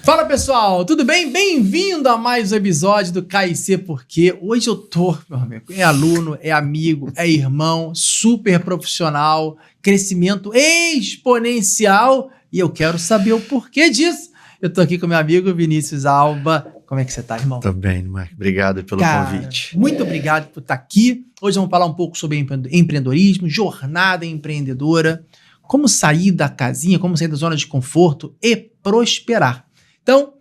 Fala pessoal, tudo bem? Bem-vindo a mais um episódio do KIC Porque. Hoje eu tô, meu amigo, é aluno, é amigo, é irmão, super profissional, crescimento exponencial e eu quero saber o porquê disso. Eu tô aqui com meu amigo Vinícius Alba. Como é que você tá, irmão? Tô bem, Mark. Obrigado pelo convite. Muito obrigado por estar aqui. Hoje vamos falar um pouco sobre empreendedorismo, jornada empreendedora, como sair da casinha, como sair da zona de conforto e prosperar. Então,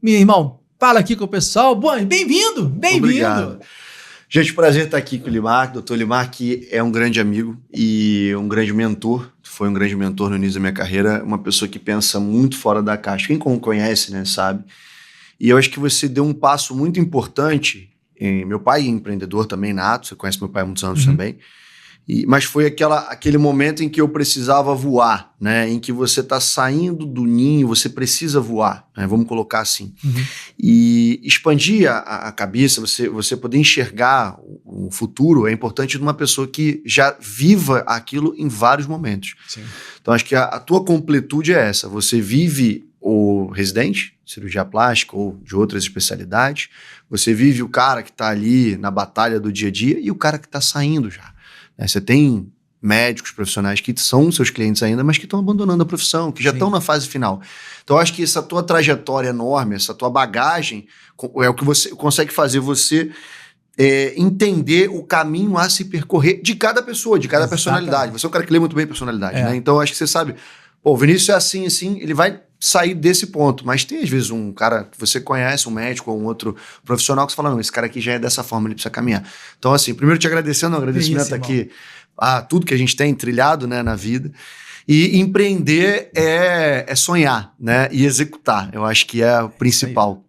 meu irmão, fala aqui com o pessoal. Bom, bem-vindo, bem-vindo. Obrigado. Gente, prazer estar aqui com o Limar, doutor Limar, que é um grande amigo e um grande mentor. Foi um grande mentor no início da minha carreira, uma pessoa que pensa muito fora da caixa. Quem conhece, né, sabe? E eu acho que você deu um passo muito importante. Meu pai é empreendedor também nato, você conhece meu pai há muitos anos também. Mas foi aquele momento em que eu precisava voar, né? Em que você está saindo do ninho, você precisa voar, né? Vamos colocar assim. E expandir a cabeça, você poder enxergar o futuro é importante de uma pessoa que já viva aquilo em vários momentos. Sim. Então acho que a tua completude é essa. Você vive o residente, cirurgia plástica ou de outras especialidades. Você vive o cara que está ali na batalha do dia a dia e o cara que está saindo já. Você tem médicos profissionais que são seus clientes ainda, mas que estão abandonando a profissão, que já estão na fase final. Então, eu acho que essa tua trajetória enorme, essa tua bagagem, é o que você consegue fazer você entender o caminho a se percorrer de cada pessoa, de cada personalidade. Você é um cara que lê muito bem personalidade, né? Então, eu acho que você sabe, o Vinícius é assim, ele vai sair desse ponto, mas tem às vezes um cara que você conhece, um médico ou um outro profissional que você fala, não, esse cara aqui já é dessa forma, ele precisa caminhar. Então assim, primeiro te agradecendo, um agradecimento aqui a tudo que a gente tem trilhado, né, na vida, e empreender é sonhar, né, e executar, eu acho que é o principal.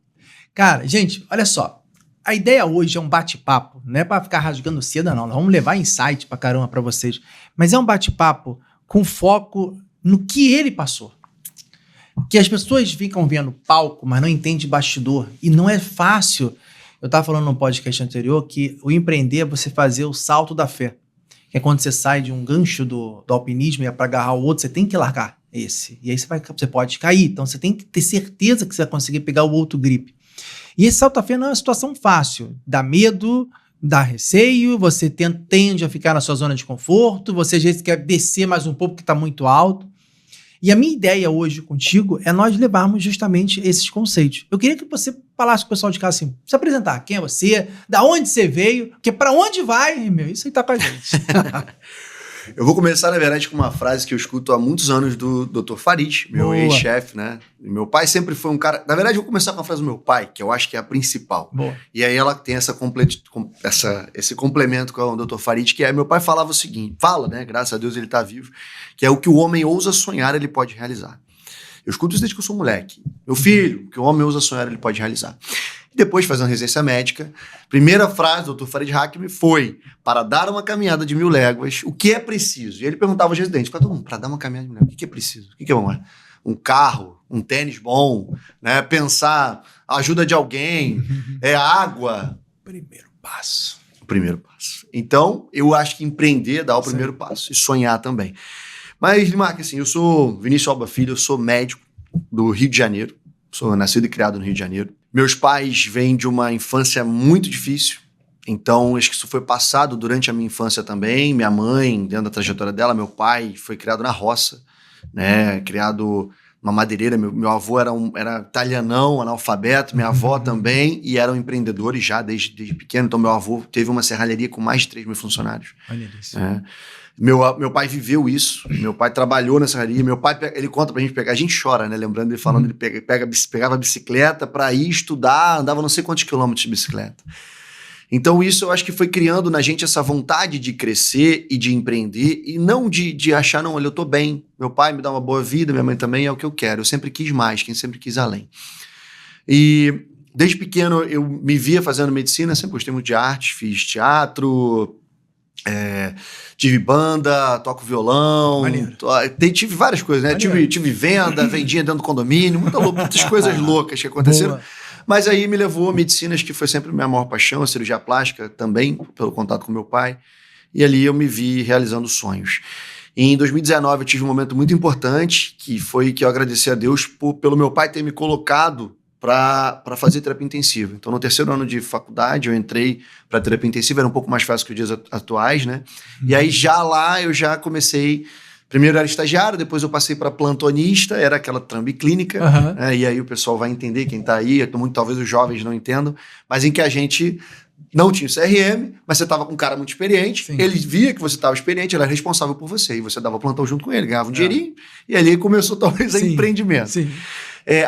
Cara, gente, olha só, a ideia hoje é um bate-papo, não é pra ficar rasgando seda não, nós vamos levar insight pra caramba pra vocês, mas é um bate-papo com foco no que ele passou. Que as pessoas ficam vendo palco, mas não entendem bastidor. E não é fácil. Eu estava falando no podcast anterior que o empreender é você fazer o salto da fé. Que é quando você sai de um gancho do alpinismo e é para agarrar o outro, você tem que largar esse. E aí você pode cair. Então você tem que ter certeza que você vai conseguir pegar o outro grip. E esse salto da fé não é uma situação fácil. Dá medo, dá receio, você tende a ficar na sua zona de conforto, você às vezes quer descer mais um pouco porque está muito alto. E a minha ideia hoje contigo é nós levarmos justamente esses conceitos. Eu queria que você falasse com o pessoal de casa assim, se apresentar, quem é você, da onde você veio, porque para onde vai, meu, isso aí tá com a gente. Eu vou começar, na verdade, com uma frase que eu escuto há muitos anos do Dr. Farid, meu ex-chefe, né? Meu pai sempre foi um cara... Na verdade, eu vou começar com a frase do meu pai, que eu acho que é a principal. Boa. E aí ela tem esse complemento com o Dr. Farid, que é... Meu pai falava o seguinte, né? Graças a Deus ele tá vivo, que é o que o homem ousa sonhar, ele pode realizar. Eu escuto isso desde que eu sou moleque. Meu filho, o que o homem ousa sonhar, ele pode realizar. Depois, fazendo residência médica, primeira frase do Dr. Farid Hakimi foi: para dar uma caminhada de 1000 léguas, o que é preciso? E ele perguntava aos residentes, para dar uma caminhada de 1000 léguas, o que é preciso? O que é um carro, um tênis bom, né? Pensar, a ajuda de alguém, água. Primeiro passo. O primeiro passo. Então, eu acho que empreender dá o primeiro passo. E sonhar também. Mas, Mark, assim, eu sou Vinícius Alba Filho, eu sou médico do Rio de Janeiro. Sou nascido e criado no Rio de Janeiro. Meus pais vêm de uma infância muito difícil, então acho que isso foi passado durante a minha infância também. Minha mãe, dentro da trajetória dela, meu pai foi criado na roça, né? Criado numa madeireira. Meu avô era italianão, analfabeto, minha avó também, e eram empreendedores já desde pequeno. Então meu avô teve uma serralheria com mais de 3.000 funcionários. Olha isso. Meu pai viveu isso, meu pai trabalhou nessa serraria, meu pai, ele conta pra gente pegar, a gente chora, né, lembrando ele falando, ele pegava a bicicleta pra ir estudar, andava não sei quantos quilômetros de bicicleta. Então isso eu acho que foi criando na gente essa vontade de crescer e de empreender, e não de achar, não, olha, eu tô bem, meu pai me dá uma boa vida, minha mãe também, é o que eu quero, eu sempre quis mais, quem sempre quis além. E desde pequeno eu me via fazendo medicina, sempre gostei muito de artes, fiz teatro, tive banda, toco violão, tive várias coisas, né? Tive venda, vendia dentro do condomínio, muitas coisas loucas que aconteceram. Boa. Mas aí me levou a medicina, acho que foi sempre a minha maior paixão, a cirurgia plástica também, pelo contato com meu pai. E ali eu me vi realizando sonhos. E em 2019 eu tive um momento muito importante, que foi que eu agradeci a Deus pelo meu pai ter me colocado para fazer terapia intensiva. Então, no terceiro ano de faculdade, eu entrei para terapia intensiva, era um pouco mais fácil que os dias atuais, né? E aí, já lá, eu já comecei... Primeiro era estagiário, depois eu passei para plantonista, era aquela trambi clínica, né? E aí o pessoal vai entender, quem está aí, talvez os jovens não entendam, mas em que a gente não tinha o CRM, mas você estava com um cara muito experiente, Sim. Ele via que você estava experiente, ele era responsável por você, e você dava plantão junto com ele, ganhava um dinheirinho, e ali começou talvez a empreendimento. Sim.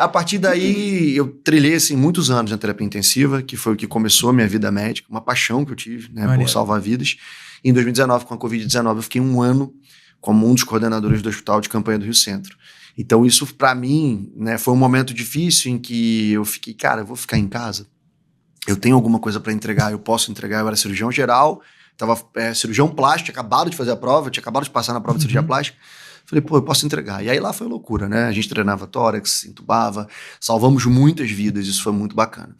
A partir daí, eu trilhei assim, muitos anos na terapia intensiva, que foi o que começou a minha vida médica, uma paixão que eu tive, né, por salvar vidas. Em 2019, com a Covid-19, eu fiquei um ano como um dos coordenadores do Hospital de Campanha do Rio Centro. Então isso, para mim, né, foi um momento difícil em que eu fiquei, cara, eu vou ficar em casa? Eu tenho alguma coisa para entregar, eu posso entregar? Eu era cirurgião geral, estava cirurgião plástico, tinha acabado de fazer a prova, tinha acabado de passar na prova de cirurgia plástica. Falei, eu posso entregar. E aí lá foi loucura, né? A gente treinava tórax, entubava, salvamos muitas vidas, isso foi muito bacana.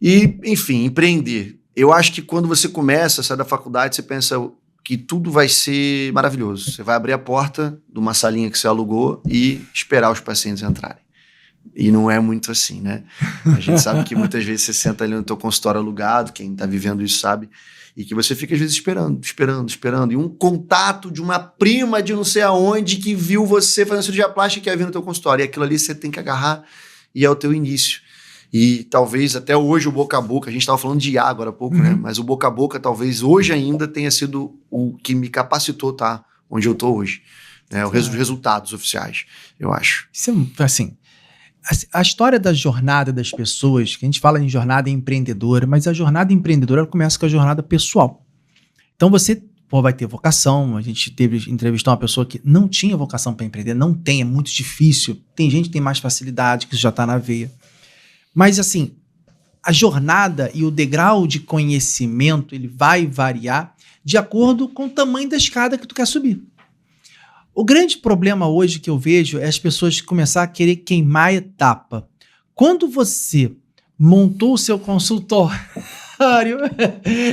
E, enfim, empreender. Eu acho que quando você começa, sai da faculdade, você pensa que tudo vai ser maravilhoso. Você vai abrir a porta de uma salinha que você alugou e esperar os pacientes entrarem. E não é muito assim, né? A gente sabe que muitas vezes você senta ali no teu consultório alugado, quem está vivendo isso sabe, e que você fica às vezes esperando. E um contato de uma prima de não sei aonde que viu você fazendo cirurgia plástica e quer vir no teu consultório. E aquilo ali você tem que agarrar e é o teu início. E talvez até hoje o boca a boca, a gente estava falando de IA agora há pouco, né? Mas o boca a boca talvez hoje ainda tenha sido o que me capacitou a estar onde eu estou hoje. Né? Os resultados oficiais, eu acho. Isso é assim, a história da jornada das pessoas, que a gente fala em jornada empreendedora, mas a jornada empreendedora ela começa com a jornada pessoal. Então você vai ter vocação, a gente entrevistou uma pessoa que não tinha vocação para empreender, não tem, é muito difícil. Tem gente que tem mais facilidade, que isso já está na veia. Mas, assim, a jornada e o degrau de conhecimento, ele vai variar de acordo com o tamanho da escada que tu quer subir. O grande problema hoje que eu vejo é as pessoas começar a querer queimar etapa. Quando você montou o seu consultório,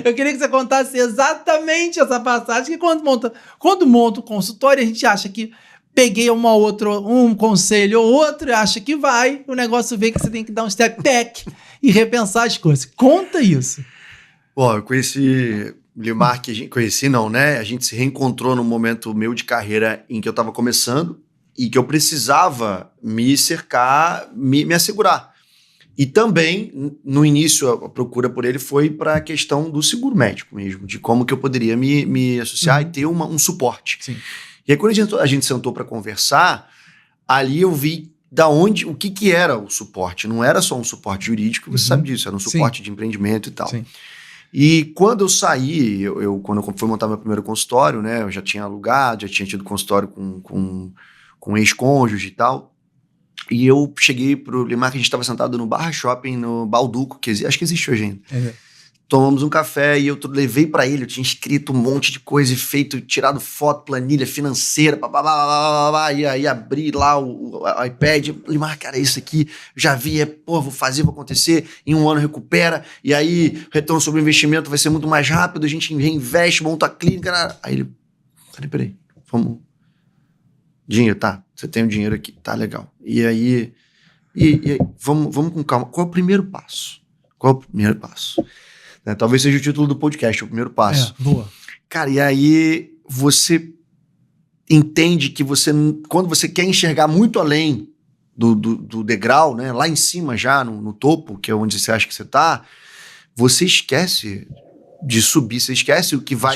eu queria que você contasse exatamente essa passagem, que quando monta o consultório, a gente acha que peguei um conselho ou outro, acha que vai, o negócio vê que você tem que dar um step back e repensar as coisas. Conta isso. Bom, eu conheci Limar, conheci não, né? A gente se reencontrou num momento meu de carreira em que eu estava começando e que eu precisava me cercar, me assegurar. E também, no início, a procura por ele foi para a questão do seguro médico mesmo, de como que eu poderia me associar e ter um suporte. Sim. E aí, quando a gente sentou para conversar, ali eu vi o que era o suporte. Não era só um suporte jurídico, você sabe disso, era um suporte de empreendimento e tal. Sim. E quando eu saí, quando eu fui montar meu primeiro consultório, né, eu já tinha alugado, já tinha tido consultório com ex-cônjuge e tal, e eu cheguei pro Limar, que a gente estava sentado no Barra Shopping, no Balduco, que acho que existe hoje ainda. Tomamos um café e eu levei para ele, eu tinha escrito um monte de coisa e tirado foto, planilha financeira, blá, blá, blá, blá, blá, e aí abri lá o iPad, Limar, cara, isso aqui, já vi, vou fazer, vou acontecer, em um ano recupera, e aí retorno sobre o investimento vai ser muito mais rápido, a gente reinveste, monta a clínica, aí ele, peraí, vamos, dinheiro, tá, você tem o dinheiro aqui, tá legal, e aí, vamos com calma, qual é o primeiro passo? Talvez seja o título do podcast, o primeiro passo. Boa. Cara, e aí você entende que quando você quer enxergar muito além do degrau, né, lá em cima já, no topo, que é onde você acha que você tá, você esquece de subir, você esquece o que vai,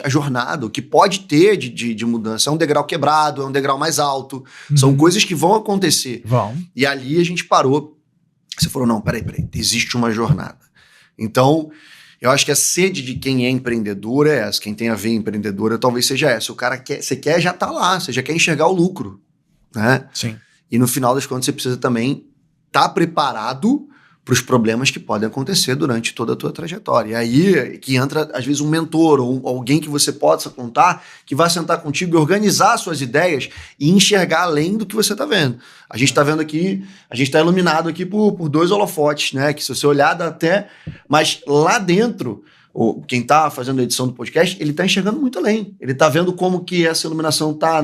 a jornada, o que pode ter de mudança. É um degrau quebrado, é um degrau mais alto, são coisas que vão acontecer. E ali a gente parou, você falou, não, peraí, existe uma jornada. Então, eu acho que a sede de quem é empreendedor é essa, quem tem a ver empreendedora talvez seja essa. O cara você quer já tá lá, você já quer enxergar o lucro, né? Sim. E no final das contas você precisa também estar preparado para os problemas que podem acontecer durante toda a tua trajetória. E aí que entra, às vezes, um mentor ou alguém que você possa contar, que vai sentar contigo e organizar suas ideias e enxergar além do que você está vendo. A gente está vendo aqui, a gente está iluminado aqui por dois holofotes, né? Que se você olhar dá até... Mas lá dentro, quem tá fazendo a edição do podcast, ele tá enxergando muito além. Ele tá vendo como que essa iluminação tá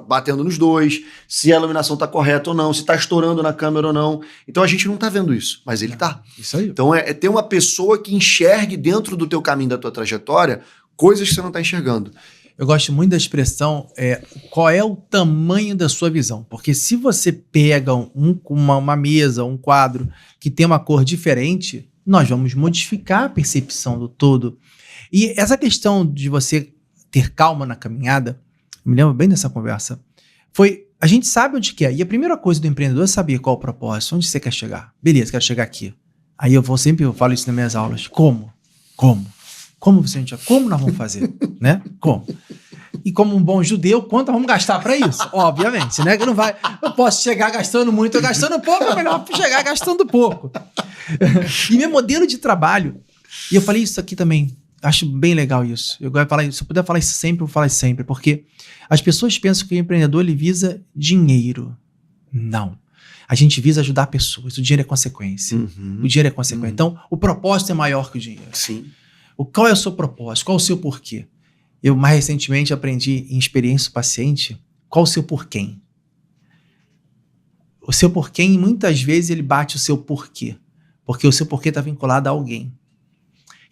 batendo nos dois, se a iluminação tá correta ou não, se tá estourando na câmera ou não. Então a gente não tá vendo isso, mas ele tá. Isso aí. Então é ter uma pessoa que enxergue dentro do teu caminho, da tua trajetória, coisas que você não tá enxergando. Eu gosto muito da expressão qual é o tamanho da sua visão. Porque se você pega uma mesa, um quadro que tem uma cor diferente, nós vamos modificar a percepção do todo. E essa questão de você ter calma na caminhada, eu me lembro bem dessa conversa, a gente sabe onde quer. E a primeira coisa do empreendedor é saber qual é o propósito, onde você quer chegar. Beleza, quero chegar aqui. Aí eu falo isso nas minhas aulas. Como nós vamos fazer, né? Como? E como um bom judeu, quanto nós vamos gastar para isso? Obviamente, né? Que não posso chegar gastando muito ou gastando pouco, é melhor chegar gastando pouco. E meu modelo de trabalho, e eu falei isso aqui também, acho bem legal isso. Eu gosto de falar isso, se eu puder falar isso sempre, eu vou falar isso sempre, porque as pessoas pensam que o empreendedor ele visa dinheiro. Não. A gente visa ajudar pessoas, o dinheiro é consequência. O dinheiro é consequência. Então, o propósito é maior que o dinheiro. Sim. Qual é o seu propósito? Qual é o seu porquê? Eu mais recentemente aprendi em experiência paciente qual o seu porquê. O seu porquê, muitas vezes, ele bate o seu porquê. Porque o seu porquê está vinculado a alguém.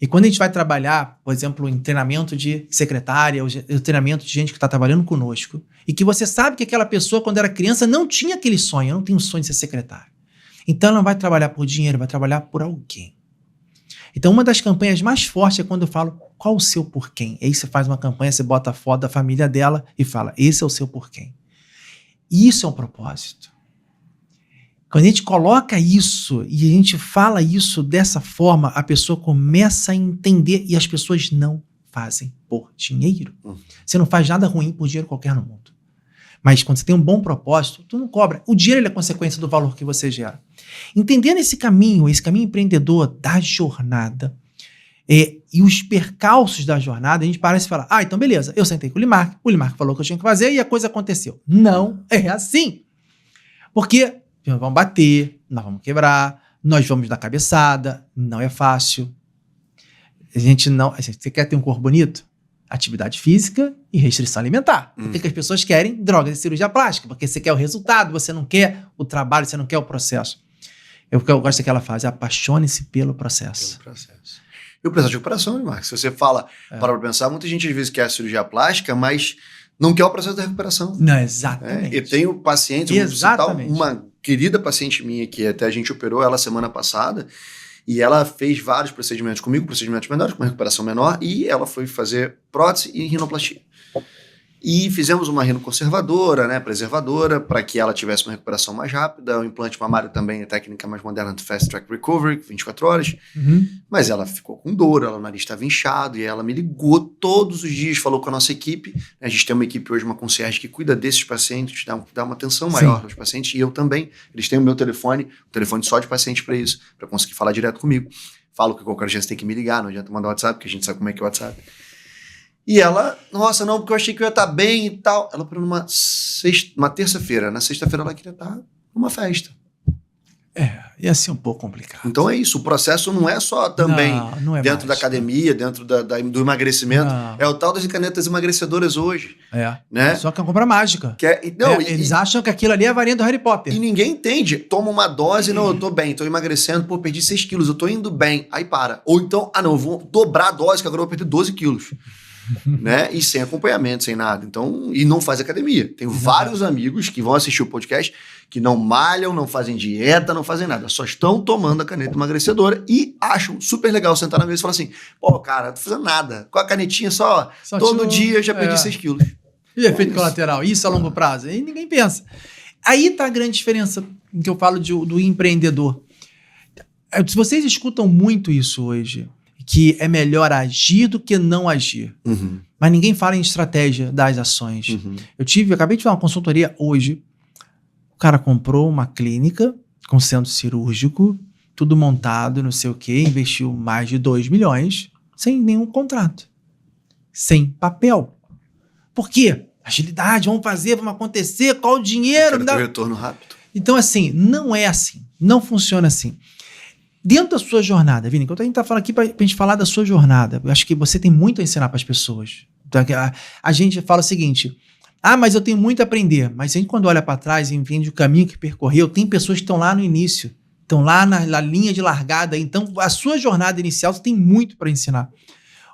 E quando a gente vai trabalhar, por exemplo, em treinamento de secretária, ou treinamento de gente que está trabalhando conosco, e que você sabe que aquela pessoa, quando era criança, não tinha aquele sonho, não tem um sonho de ser secretária. Então, ela não vai trabalhar por dinheiro, vai trabalhar por alguém. Então, uma das campanhas mais fortes é quando eu falo qual o seu porquê. Aí você faz uma campanha, você bota a foto da família dela e fala, esse é o seu porquê. Isso é um propósito. Quando a gente coloca isso e a gente fala isso dessa forma, a pessoa começa a entender e as pessoas não fazem por dinheiro. Você não faz nada ruim por dinheiro qualquer no mundo. Mas quando você tem um bom propósito, tu não cobra. O dinheiro ele é consequência do valor que você gera. Entendendo esse caminho empreendedor da jornada e os percalços da jornada, a gente parece falar, então beleza, eu sentei com o Limark falou o que eu tinha que fazer e a coisa aconteceu. Não é assim. Porque nós vamos bater, nós vamos quebrar, nós vamos dar cabeçada, não é fácil. Você quer ter um corpo bonito? Atividade física e restrição alimentar. Por que as pessoas querem drogas e cirurgia plástica? Porque você quer o resultado, você não quer o trabalho, você não quer o processo. Eu gosto daquela frase, apaixone-se pelo processo. E o processo de recuperação, Marcos? Se você fala, para pensar, muita gente às vezes quer a cirurgia plástica, mas não quer o processo da recuperação. Não, exatamente. E tem o paciente, uma querida paciente minha que até a gente operou ela semana passada, e ela fez vários procedimentos comigo, procedimentos menores, com recuperação menor, e ela foi fazer prótese e rinoplastia. E fizemos uma rinoconservadora, né, preservadora, para que ela tivesse uma recuperação mais rápida. O implante mamário também é técnica mais moderna do Fast Track Recovery, 24 horas. Mas ela ficou com dor, o nariz estava inchado, e ela me ligou todos os dias, falou com a nossa equipe. A gente tem uma equipe hoje, uma concierge, que cuida desses pacientes, dá uma atenção maior aos pacientes, e eu também. Eles têm o meu telefone, um telefone só de paciente para isso, para conseguir falar direto comigo. Falo que qualquer dia você tem que me ligar, não adianta mandar WhatsApp, porque a gente sabe como é que é o WhatsApp. E ela, nossa, não, porque eu achei que eu ia estar bem e tal. Ela parou uma terça-feira. Na sexta-feira ela queria estar numa festa. Ia ser um pouco complicado. Então é isso, o processo não é só também não é dentro da academia, dentro do emagrecimento. Não. É o tal das canetas emagrecedoras hoje. Né? Só que é uma compra mágica. Eles acham que aquilo ali é a varinha do Harry Potter. E ninguém entende. Toma uma dose, não, eu tô bem, tô emagrecendo, perdi 6 quilos, eu tô indo bem. Aí para. Ou então, não, eu vou dobrar a dose, que agora eu vou perder 12 quilos. Né? E sem acompanhamento, sem nada. Então, e não faz academia. Tenho vários amigos que vão assistir o podcast que não malham, não fazem dieta, não fazem nada. Só estão tomando a caneta emagrecedora e acham super legal sentar na mesa e falar assim, pô, cara, não tô fazendo nada. Com a canetinha só todo dia eu já perdi 6 quilos. E efeito colateral? Isso a longo prazo? Aí ninguém pensa. Aí tá a grande diferença em que eu falo do empreendedor. Se vocês escutam muito isso hoje, que é melhor agir do que não agir. Mas ninguém fala em estratégia das ações. Eu acabei de fazer uma consultoria hoje. O cara comprou uma clínica com centro cirúrgico, tudo montado, não sei o quê, investiu mais de 2 milhões sem nenhum contrato. Sem papel. Por quê? Agilidade, vamos acontecer, qual o dinheiro? Quero ter retorno rápido. Então, assim, não é assim. Não funciona assim. Dentro da sua jornada, Vini, enquanto a gente tá falando aqui pra gente falar da sua jornada, eu acho que você tem muito a ensinar para as pessoas. Então, a gente fala o seguinte: mas eu tenho muito a aprender. Mas a gente, quando olha para trás e entende o caminho que percorreu, tem pessoas que estão lá no início, estão lá na linha de largada. Então, a sua jornada inicial, você tem muito para ensinar.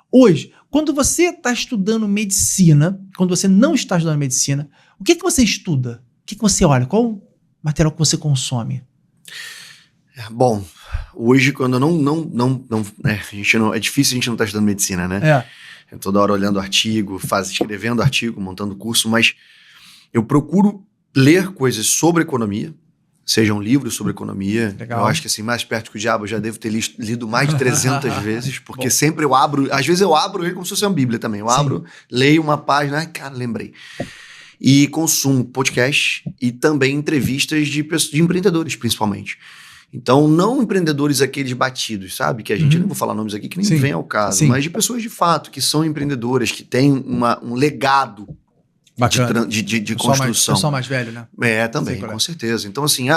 Hoje, quando você está estudando medicina, quando você não está estudando medicina, o que você estuda? O que você olha? Qual o material que você consome? Bom, hoje, quando a gente não, é difícil a gente não estar estudando medicina, né? Eu toda hora olhando artigo, escrevendo artigo, montando curso, mas eu procuro ler coisas sobre economia, sejam livros sobre economia. Legal. Eu acho que assim, mais perto que o diabo, eu já devo ter lido mais de 300 vezes, porque sempre eu abro, às vezes eu abro ele como se fosse uma bíblia também. Eu abro, leio uma página, cara, lembrei. E consumo podcast e também entrevistas de empreendedores, principalmente. Então, não empreendedores aqueles batidos, sabe? Que a gente, não vou falar nomes aqui que nem vem ao caso, mas de pessoas de fato, que são empreendedoras, que têm um legado de construção. Pessoal mais velho, né? Também, com certeza. Então, assim,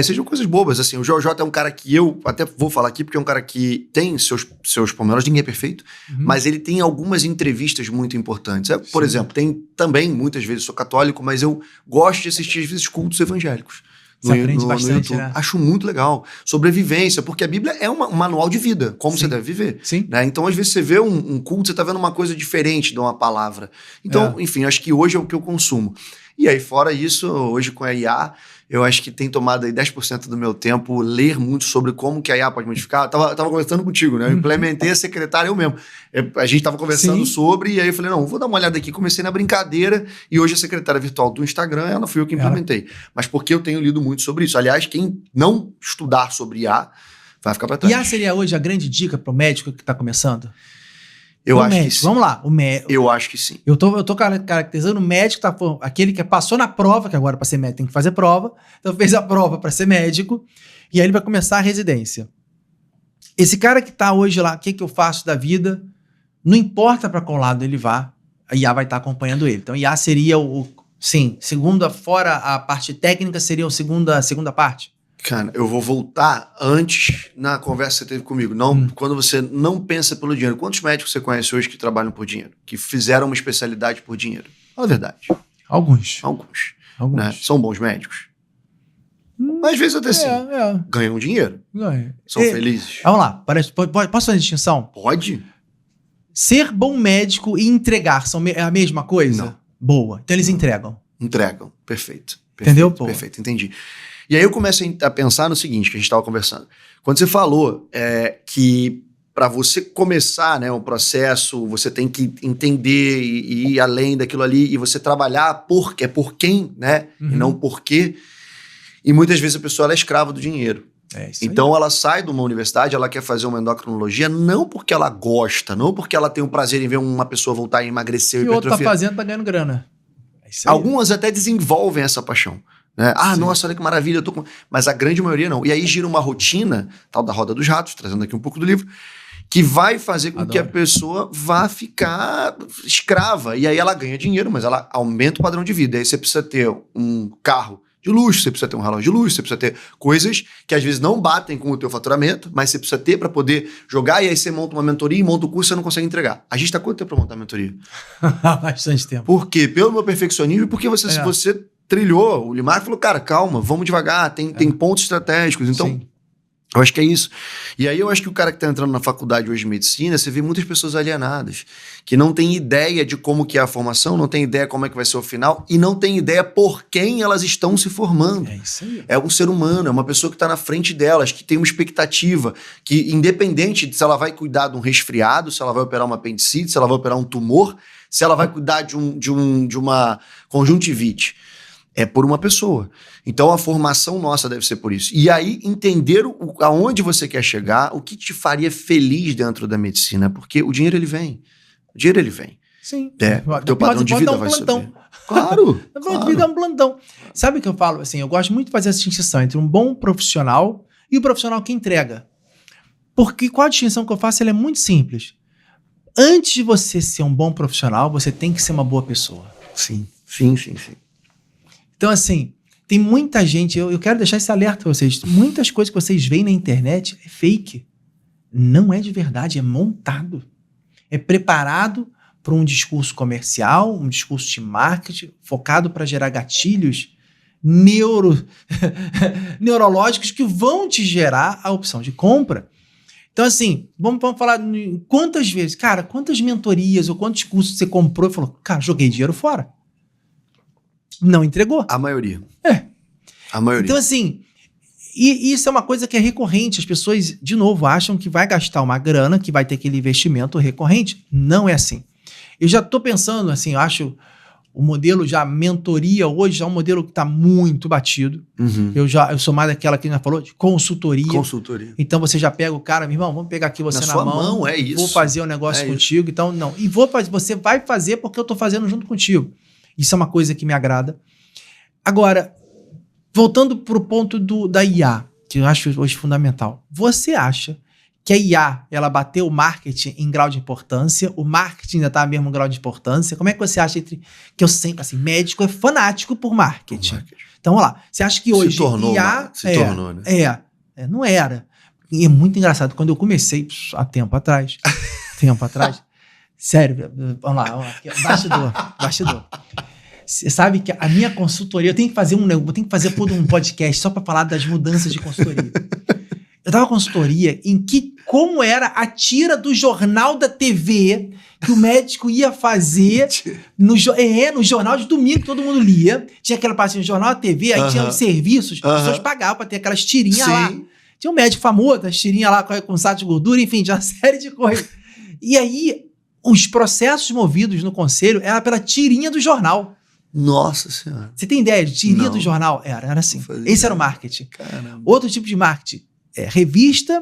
sejam coisas bobas. Assim, o Jota é um cara que eu até vou falar aqui, porque é um cara que tem seus pormenores, ninguém é perfeito, mas ele tem algumas entrevistas muito importantes. Por exemplo, tem também, muitas vezes, sou católico, mas eu gosto de assistir, às vezes, cultos evangélicos. Você aprende bastante, né? Acho muito legal. Sobrevivência, porque a Bíblia é um manual de vida, como você deve viver. Sim. Né? Então, às vezes, você vê um culto, você está vendo uma coisa diferente de uma palavra. Então, enfim, acho que hoje é o que eu consumo. E aí, fora isso, hoje com a IA, eu acho que tem tomado aí 10% do meu tempo ler muito sobre como que a IA pode modificar. Eu tava conversando contigo, né? Eu implementei a secretária eu mesmo. A gente tava conversando sobre, e aí eu falei, não, vou dar uma olhada aqui. Comecei na brincadeira, e hoje a secretária virtual do Instagram, ela fui eu que implementei. Mas porque eu tenho lido muito sobre isso. Aliás, quem não estudar sobre IA, vai ficar para trás. IA seria hoje a grande dica para o médico que está começando? Eu acho que sim. Vamos lá. Eu acho que sim. Eu tô caracterizando o médico, aquele que passou na prova, que agora para ser médico tem que fazer prova, então fez a prova para ser médico, e aí ele vai começar a residência. Esse cara que tá hoje lá, o que eu faço da vida, não importa para qual lado ele vá, a IA vai estar acompanhando ele. Então, IA seria fora a parte técnica, seria a segunda parte? Cara, eu vou voltar antes na conversa que você teve comigo. Quando você não pensa pelo dinheiro. Quantos médicos você conhece hoje que trabalham por dinheiro? Que fizeram uma especialidade por dinheiro? Fala a verdade. Alguns. Né? São bons médicos? Às vezes até sim. Ganham dinheiro. São felizes. Vamos lá. Posso fazer a distinção? Pode. Ser bom médico e entregar é a mesma coisa? Não. Boa. Então eles entregam. Entregam. Perfeito. Entendeu? Perfeito, entendi. E aí eu comecei a pensar no seguinte, que a gente estava conversando. Quando você falou que para você começar, né, um processo, você tem que entender e ir além daquilo ali, e você trabalhar por quem, né, e não por quê. E muitas vezes a pessoa ela é escrava do dinheiro. Então ela sai de uma universidade, ela quer fazer uma endocrinologia, não porque ela gosta, não porque ela tem o prazer em ver uma pessoa voltar a emagrecer. E o outro tá fazendo, tá ganhando grana. Algumas até desenvolvem essa paixão. Né? Nossa, olha que maravilha, eu tô com... Mas a grande maioria não. E aí gira uma rotina, tal da roda dos ratos, trazendo aqui um pouco do livro, que vai fazer com que a pessoa vá ficar escrava. E aí ela ganha dinheiro, mas ela aumenta o padrão de vida. E aí você precisa ter um carro de luxo, você precisa ter um relógio de luxo, você precisa ter coisas que às vezes não batem com o teu faturamento, mas você precisa ter para poder jogar, e aí você monta uma mentoria, monta o curso, você não consegue entregar. A gente tá quanto tempo para montar a mentoria? Bastante tempo. Por quê? Pelo meu perfeccionismo, porque se você trilhou, o Limar falou, cara, calma, vamos devagar, tem pontos estratégicos, então eu acho que é isso. E aí eu acho que o cara que tá entrando na faculdade hoje de medicina, você vê muitas pessoas alienadas, que não tem ideia de como que é a formação, não tem ideia como é que vai ser o final, e não tem ideia por quem elas estão se formando. É isso aí. É um ser humano, é uma pessoa que está na frente delas, que tem uma expectativa, que independente de se ela vai cuidar de um resfriado, se ela vai operar uma apendicite, se ela vai operar um tumor, se ela vai cuidar de uma conjuntivite, é por uma pessoa. Então a formação nossa deve ser por isso. E aí entender aonde você quer chegar, o que te faria feliz dentro da medicina, porque o dinheiro ele vem. O dinheiro ele vem. Sim. O teu padrão de vida vai subir. Claro. O padrão de vida é um plantão. Sabe o que eu falo? Assim, eu gosto muito de fazer essa distinção entre um bom profissional e o profissional que entrega. Porque qual a distinção que eu faço? Ela é muito simples. Antes de você ser um bom profissional, você tem que ser uma boa pessoa. Sim. Então, assim, tem muita gente, eu quero deixar esse alerta pra vocês, muitas coisas que vocês veem na internet é fake. Não é de verdade, é montado. É preparado para um discurso comercial, um discurso de marketing, focado para gerar gatilhos neurológicos que vão te gerar a opção de compra. Então, assim, vamos falar quantas vezes, cara, quantas mentorias ou quantos cursos você comprou e falou, cara, joguei dinheiro fora. Não entregou. A maioria. A maioria. Então, assim, e isso é uma coisa que é recorrente. As pessoas, de novo, acham que vai gastar uma grana, que vai ter aquele investimento recorrente. Não é assim. Eu já estou pensando, assim, eu acho o modelo já mentoria hoje já é um modelo que está muito batido. Uhum. Eu sou mais daquela que a gente falou, de consultoria. Consultoria. Então você já pega o cara, meu irmão, vamos pegar aqui você na mão. É isso. Vou fazer um negócio contigo. Isso. Então, não. E você vai fazer porque eu estou fazendo junto contigo. Isso é uma coisa que me agrada. Agora, voltando para o ponto da IA, que eu acho hoje fundamental. Você acha que a IA, ela bateu o marketing em grau de importância? O marketing ainda está no mesmo grau de importância? Como é que você acha que eu sempre, assim, médico é fanático por marketing. Então, vamos lá. Você acha que hoje se tornou, IA... tornou, né? Não era. E é muito engraçado. Quando eu comecei, há tempo atrás, sério, vamos lá, bastidor. Você sabe que a minha consultoria, eu tenho que fazer um podcast só para falar das mudanças de consultoria. Eu dava consultoria em como era a tira do jornal da TV que o médico ia fazer no jornal de domingo que todo mundo lia. Tinha aquela parte no jornal da TV, aí tinha os serviços, as pessoas pagavam para ter aquelas tirinhas lá. Tinha um médico famoso, as tirinhas lá com saco de gordura, enfim, tinha uma série de coisas. E aí, os processos movidos no conselho era pela tirinha do jornal. Nossa Senhora. Você tem ideia de tirinha do jornal? Era assim. Esse era o marketing. Caramba. Outro tipo de marketing. Revista,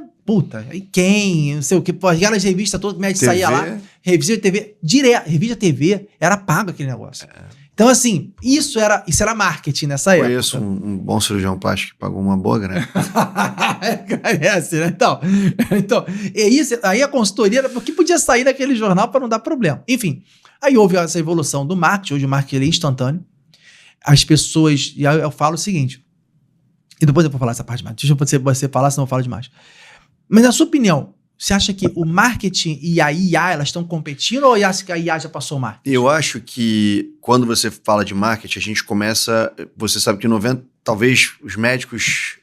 e quem, não sei o que, aquelas revistas todas, o médico saía lá, revista TV, direto, revista TV, era pago aquele negócio. Então, assim, isso era marketing nessa época. Conheço um bom cirurgião plástico que pagou uma boa grana. Né? Então, aí a consultoria era porque podia sair daquele jornal para não dar problema. Enfim, aí houve essa evolução do marketing, hoje o marketing é instantâneo. As pessoas, e aí eu falo o seguinte, e depois eu vou falar essa parte mais. Deixa você falar, senão eu falo demais. Mas na sua opinião, você acha que o marketing e a IA, elas estão competindo ou acha que a IA já passou o marketing? Eu acho que quando você fala de marketing, a gente começa... Você sabe que talvez os médicos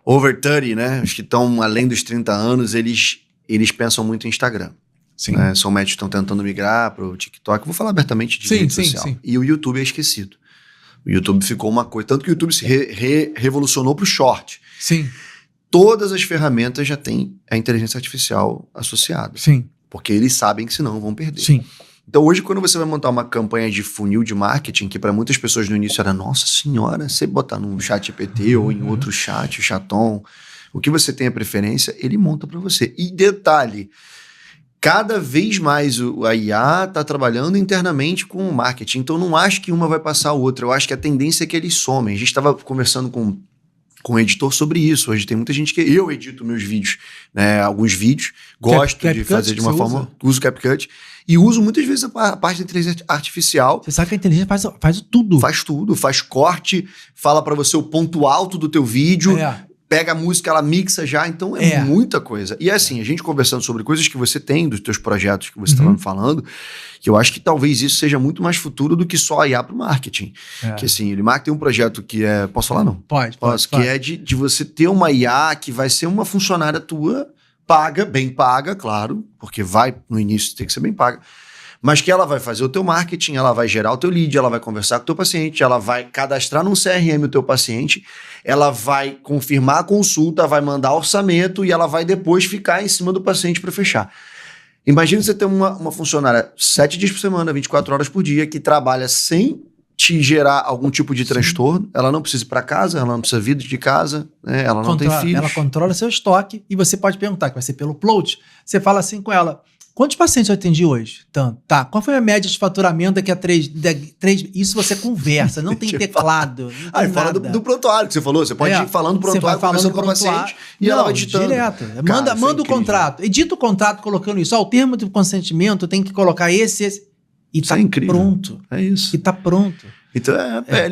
over 30, né? Os que estão além dos 30 anos, eles pensam muito em Instagram. Sim. Né? São médicos que estão tentando migrar para o TikTok. Vou falar abertamente de rede social. Sim. E o YouTube é esquecido. O YouTube ficou uma coisa... Tanto que o YouTube se revolucionou para o short. Sim. Todas as ferramentas já têm a inteligência artificial associada. Sim. Porque eles sabem que senão vão perder. Sim. Então hoje, quando você vai montar uma campanha de funil de marketing, que para muitas pessoas no início era, nossa senhora, você botar num chat GPT ou em outro chat, o Chaton, o que você tem a preferência, ele monta para você. E detalhe, cada vez mais a IA está trabalhando internamente com o marketing, então não acho que uma vai passar a outra, eu acho que a tendência é que eles somem. A gente estava conversando com o editor sobre isso. Hoje tem muita gente que... Eu edito meus vídeos, né? Alguns vídeos, gosto de fazer de uma forma... Uso CapCut e uso muitas vezes a parte da inteligência artificial. Você sabe que a inteligência faz tudo. Faz tudo, faz corte, fala para você o ponto alto do teu vídeo... Pega a música, ela mixa já, então é muita coisa. E assim, a gente conversando sobre coisas que você tem, dos teus projetos que você estava me falando, que eu acho que talvez isso seja muito mais futuro do que só a IA para o marketing. Que assim, o Mark tem um projeto que é... Posso falar, não? Pode. Que é de você ter uma IA que vai ser uma funcionária tua, paga, bem paga, claro, porque vai no início ter que ser bem paga, mas que ela vai fazer o teu marketing, ela vai gerar o teu lead, ela vai conversar com o teu paciente, ela vai cadastrar num CRM o teu paciente, ela vai confirmar a consulta, vai mandar orçamento e ela vai depois ficar em cima do paciente para fechar. Imagina você ter uma funcionária 7 dias por semana, 24 horas por dia, que trabalha sem te gerar algum tipo de transtorno, ela não precisa ir para casa, ela não precisa vir de casa, né? Ela não tem filhos. Ela controla seu estoque e você pode perguntar, que vai ser pelo upload, você fala assim com ela... Quantos pacientes eu atendi hoje? Tanto. Tá. Qual foi a média de faturamento daqui a 3... Isso você conversa, não tem teclado. Aí fala do prontuário que você falou. Você pode ir falando do prontuário, conversando com o paciente e ela vai editando. Direto. Manda o contrato. Edita o contrato colocando isso. O termo de consentimento tem que colocar esse. E tá pronto. É isso. E tá pronto. Então,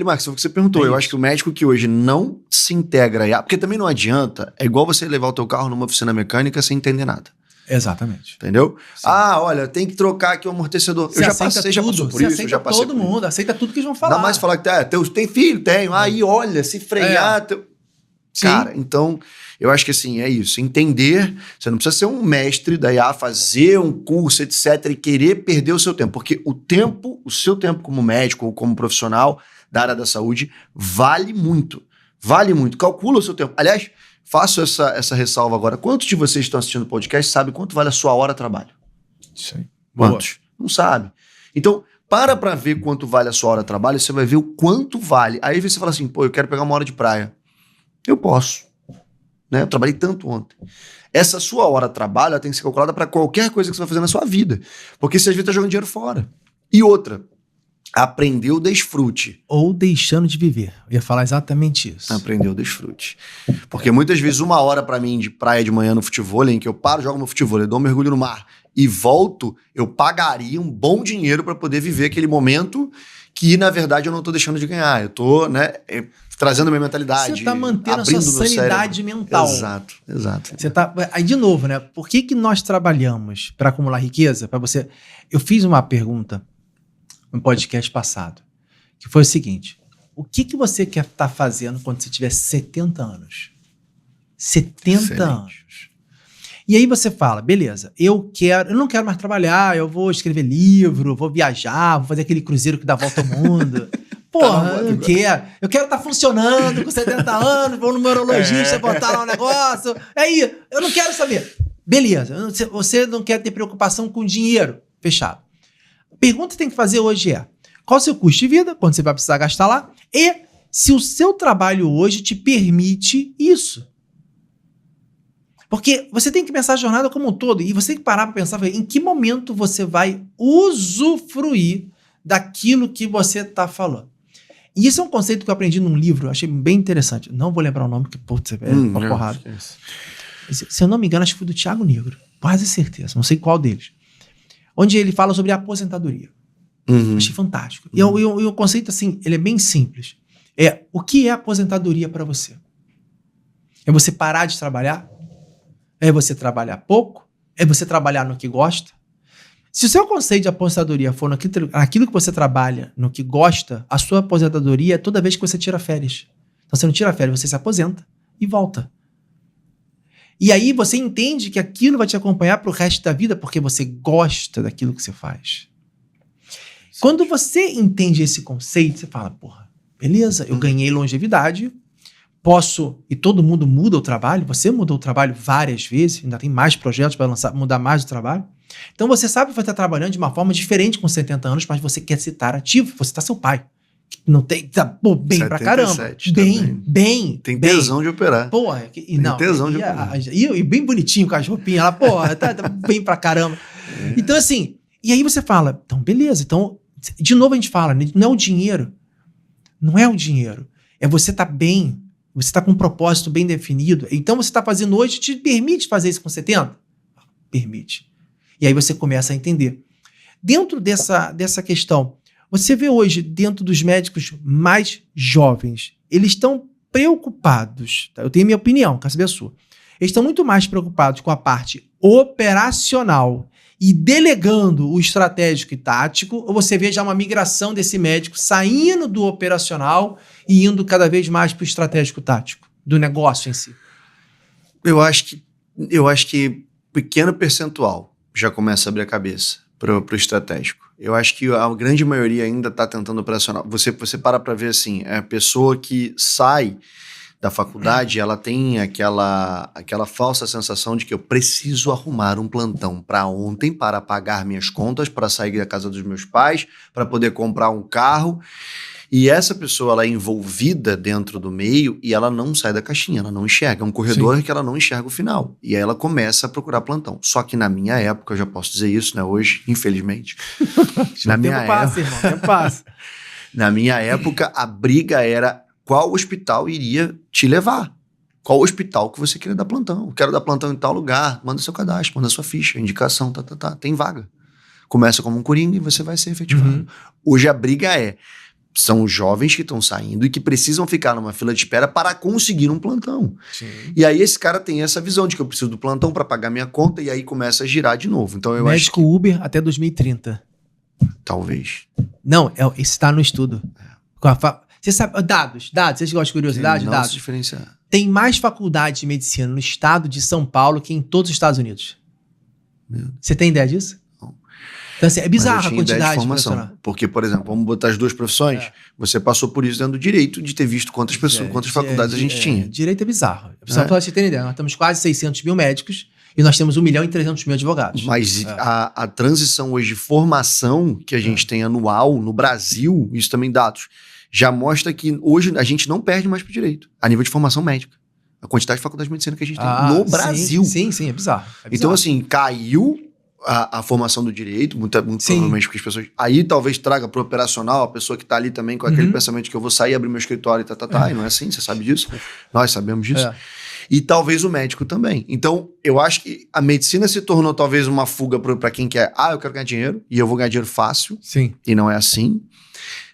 Marcos, foi o que você perguntou. Eu acho que o médico que hoje não se integra a IA, porque também não adianta, é igual você levar o teu carro numa oficina mecânica sem entender nada. Exatamente. Entendeu? Sim. Olha, tem que trocar aqui o amortecedor. Você já passou por isso, eu já passei todo mundo, aceita tudo que eles vão falar. Ainda mais falar que tem filho? Tenho. Aí, olha, se frear... Cara, então, eu acho que assim, é isso. Entender, você não precisa ser um mestre da IA, fazer um curso, etc, e querer perder o seu tempo. Porque o seu tempo como médico ou como profissional da área da saúde vale muito. Vale muito. Calcula o seu tempo. Aliás, faço essa ressalva agora. Quantos de vocês estão assistindo o podcast sabem quanto vale a sua hora de trabalho? Isso aí. Quantos? Não sabe. Então, para ver quanto vale a sua hora de trabalho, você vai ver o quanto vale. Aí você fala assim, eu quero pegar uma hora de praia. Eu posso. Né? Eu trabalhei tanto ontem. Essa sua hora de trabalho tem que ser calculada para qualquer coisa que você vai fazer na sua vida. Porque você às vezes está jogando dinheiro fora. E outra, aprendeu desfrute. Ou deixando de viver. Eu ia falar exatamente isso. Aprendeu desfrute. Porque muitas vezes 1 hora para mim de praia de manhã no futebol, em que eu paro, jogo meu futebol, dou um mergulho no mar e volto, eu pagaria um bom dinheiro para poder viver aquele momento que, na verdade, eu não tô deixando de ganhar. Eu tô, trazendo a minha mentalidade. Você tá mantendo a sua sanidade mental. Exato. Você tá... Aí, de novo, por que nós trabalhamos para acumular riqueza? Para você... Eu fiz uma pergunta no podcast passado, que foi o seguinte: o que você quer estar fazendo quando você tiver 70 anos? 70 anos. E aí você fala, beleza, eu não quero mais trabalhar, eu vou escrever livro, vou viajar, vou fazer aquele cruzeiro que dá volta ao mundo. Porra, eu não quero. Eu quero estar funcionando com 70 anos, vou no neurologista, botar lá um negócio. Aí, eu não quero saber. Beleza, você não quer ter preocupação com dinheiro. Fechado. A pergunta que você tem que fazer hoje é: qual o seu custo de vida, quando você vai precisar gastar lá? E se o seu trabalho hoje te permite isso. Porque você tem que pensar a jornada como um todo, e você tem que parar para pensar em que momento você vai usufruir daquilo que você está falando. E isso é um conceito que eu aprendi num livro, achei bem interessante. Não vou lembrar o nome, porque putz, é uma porrada. Se eu não me engano, acho que foi do Thiago Negro, quase certeza, não sei qual deles. Onde ele fala sobre a aposentadoria. Achei fantástico. E o conceito, assim, ele é bem simples. O que é aposentadoria para você? É você parar de trabalhar? É você trabalhar pouco? É você trabalhar no que gosta? Se o seu conceito de aposentadoria for naquilo que você trabalha, no que gosta, a sua aposentadoria é toda vez que você tira férias. Então você não tira férias, você se aposenta e volta. E aí você entende que aquilo vai te acompanhar pro resto da vida porque você gosta daquilo que você faz. Quando você entende esse conceito, você fala, porra, beleza, eu ganhei longevidade, posso, e todo mundo muda o trabalho, você mudou o trabalho várias vezes, ainda tem mais projetos para mudar mais o trabalho. Então você sabe que vai estar trabalhando de uma forma diferente com 70 anos, mas você quer estar ativo, você está seu pai. Não tem, bem 77, pra caramba. Bem. Tem tesão de operar. Porra, tem tesão de operar. E bem bonitinho com as roupinhas lá, porra, tá bem pra caramba. Então assim, e aí você fala, então beleza, então, de novo a gente fala, não é o dinheiro. Não é o dinheiro. É você tá bem. Você está com um propósito bem definido. Então você está fazendo hoje, te permite fazer isso com 70? Permite. E aí você começa a entender. Dentro dessa questão, você vê hoje, dentro dos médicos mais jovens, eles estão preocupados, tá? Eu tenho minha opinião, quero saber a sua. Eles estão muito mais preocupados com a parte operacional e delegando o estratégico e tático, ou você vê já uma migração desse médico saindo do operacional e indo cada vez mais para o estratégico tático, do negócio em si? Eu acho que pequeno percentual já começa a abrir a cabeça para o estratégico. Eu acho que a grande maioria ainda está tentando operacional. Você para ver assim, a pessoa que sai da faculdade, ela tem aquela falsa sensação de que eu preciso arrumar um plantão para ontem para pagar minhas contas, para sair da casa dos meus pais, para poder comprar um carro. E essa pessoa, ela é envolvida dentro do meio e ela não sai da caixinha, ela não enxerga. É um corredor Sim. que ela não enxerga o final. E aí ela começa a procurar plantão. Só que na minha época, eu já posso dizer isso, né? Hoje, infelizmente. Na minha tempo passa, irmão, tempo passa. Na minha época, a briga era qual hospital iria te levar. Qual hospital que você queria dar plantão. Eu quero dar plantão em tal lugar. Manda seu cadastro, manda sua ficha, indicação, tem vaga. Começa como um coringa e você vai ser efetivado. Hoje a briga é São os jovens que estão saindo e que precisam ficar numa fila de espera para conseguir um plantão. Sim. E aí esse cara tem essa visão de que eu preciso do plantão para pagar minha conta e aí começa a girar de novo. Então eu Médico acho Uber até 2030. talvez. Não, esse está no estudo. Você sabe, dados, vocês gostam de curiosidade? Não Dados. se diferenciar. Tem mais faculdade de medicina no estado de São Paulo que em todos os Estados Unidos. Você tem ideia disso? Não. Então, assim, é bizarra Mas eu a tinha ideia quantidade de de formação. profissional. Porque, por exemplo, vamos botar as duas profissões. Você passou por isso dentro do direito de ter visto quantas pessoas, quantas faculdades a gente tinha. Direito é bizarro. Só para você ter ideia, nós temos quase 600 mil médicos e nós temos 1.300.000 advogados. Mas a transição hoje de formação que a gente tem anual no Brasil, isso também dados, já mostra que hoje a gente não perde mais pro direito, a nível de formação médica. A quantidade de faculdades de medicina que a gente tem no Brasil. Sim, é bizarro. Então, assim, caiu a formação do direito, muito provavelmente porque as pessoas... Aí talvez traga pro operacional a pessoa que tá ali também com aquele pensamento que eu vou sair, abrir meu escritório e e não é assim, você sabe disso? Nós sabemos disso. E talvez o médico também. Então, eu acho que a medicina se tornou talvez uma fuga para quem quer, eu quero ganhar dinheiro e eu vou ganhar dinheiro fácil. Sim. E não é assim.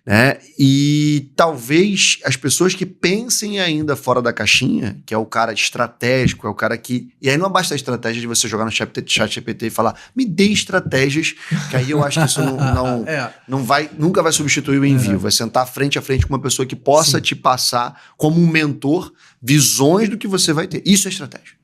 Né? E talvez as pessoas que pensem ainda fora da caixinha, que é o cara estratégico, é o cara que... E aí não basta a estratégia de você jogar no chat GPT e falar, me dê estratégias, que aí eu acho que isso nunca vai substituir o envio, vai sentar frente a frente com uma pessoa que possa te passar como um mentor visões do que você vai ter. Isso é estratégia.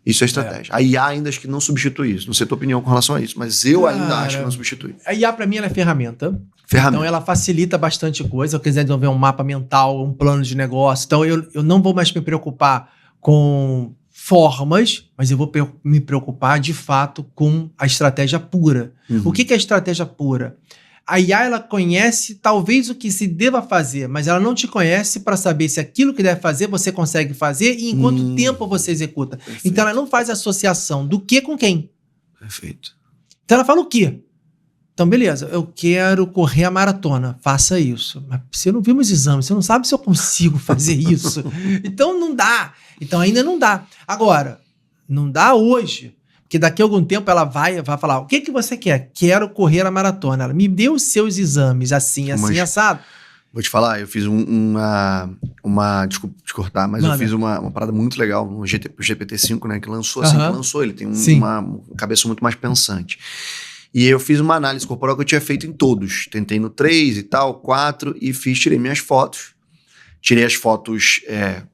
Isso é estratégia. A IA ainda acho que não substitui isso. Não sei a tua opinião com relação a isso, mas eu ainda acho que não substitui. A IA, para mim, ela é ferramenta. Então, ela facilita bastante coisa. Se eu quiser desenvolver um mapa mental, um plano de negócio. Então, eu não vou mais me preocupar com formas, mas eu vou me preocupar, de fato, com a estratégia pura. O que é a estratégia pura? A IA, ela conhece talvez o que se deva fazer, mas ela não te conhece para saber se aquilo que deve fazer você consegue fazer e em quanto tempo você executa. Perfeito. Então, ela não faz associação do que com quem. Perfeito. Então, ela fala o quê? Então, beleza, eu quero correr a maratona, faça isso. Mas você não viu meus exames, você não sabe se eu consigo fazer isso. Então, não dá. Então, ainda não dá. Agora, não dá hoje, porque daqui a algum tempo ela vai falar, o que você quer? Quero correr a maratona. Ela me deu os seus exames, assim, assado. Vou te falar, eu fiz desculpa te cortar, mas eu fiz uma parada muito legal no GPT-5, né, que lançou assim, que lançou. Ele tem uma cabeça muito mais pensante. E eu fiz uma análise corporal que eu tinha feito em todos. Tentei no 3 e tal, 4, e tirei minhas fotos. Tirei as fotos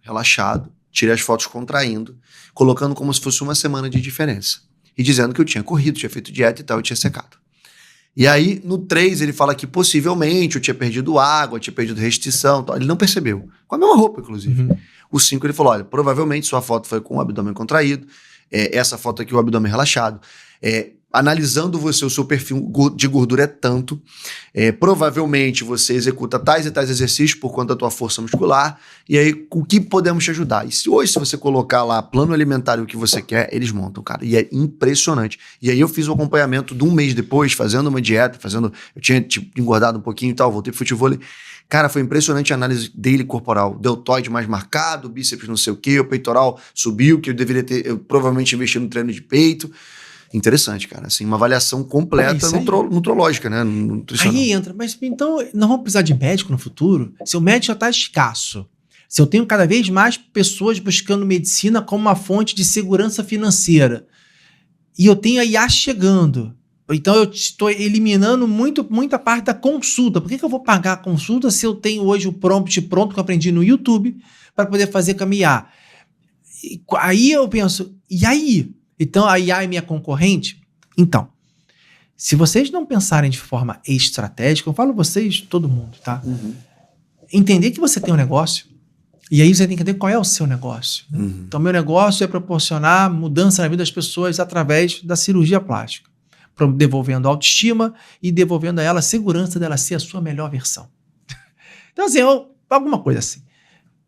relaxado, tirei as fotos contraindo, colocando como se fosse uma semana de diferença. E dizendo que eu tinha corrido, tinha feito dieta e tal, eu tinha secado. E aí, no 3, ele fala que possivelmente eu tinha perdido água, tinha perdido restrição, tal. Ele não percebeu. Com a mesma roupa, inclusive. O 5, ele falou, olha, provavelmente sua foto foi com o abdômen contraído, essa foto aqui, o abdômen relaxado. Analisando o seu perfil de gordura é tanto, provavelmente você executa tais e tais exercícios por conta da tua força muscular, e aí o que podemos te ajudar? E se você colocar lá plano alimentar e o que você quer, eles montam, cara, e é impressionante. E aí eu fiz um acompanhamento de um mês depois, fazendo uma dieta, eu tinha engordado um pouquinho e tal, voltei pro futebol. Cara, foi impressionante a análise dele corporal. Deltoide mais marcado, bíceps não sei o quê, o peitoral subiu, que eu provavelmente investi no treino de peito. Interessante, cara. Assim, uma avaliação completa nutrológica, né? Nutricional. Aí entra, mas então nós vamos precisar de médico no futuro? Se o médico já está escasso, se eu tenho cada vez mais pessoas buscando medicina como uma fonte de segurança financeira, e eu tenho a IA chegando, então eu estou eliminando muita parte da consulta. Por que eu vou pagar a consulta se eu tenho hoje o prompt pronto que eu aprendi no YouTube para poder fazer com a IA? Aí eu penso, e aí? Então, a IA é minha concorrente? Então, se vocês não pensarem de forma estratégica, eu falo vocês, todo mundo, tá? Entender que você tem um negócio, e aí você tem que entender qual é o seu negócio. Então, meu negócio é proporcionar mudança na vida das pessoas através da cirurgia plástica, devolvendo autoestima e devolvendo a ela a segurança dela ser a sua melhor versão. Então, assim, alguma coisa assim.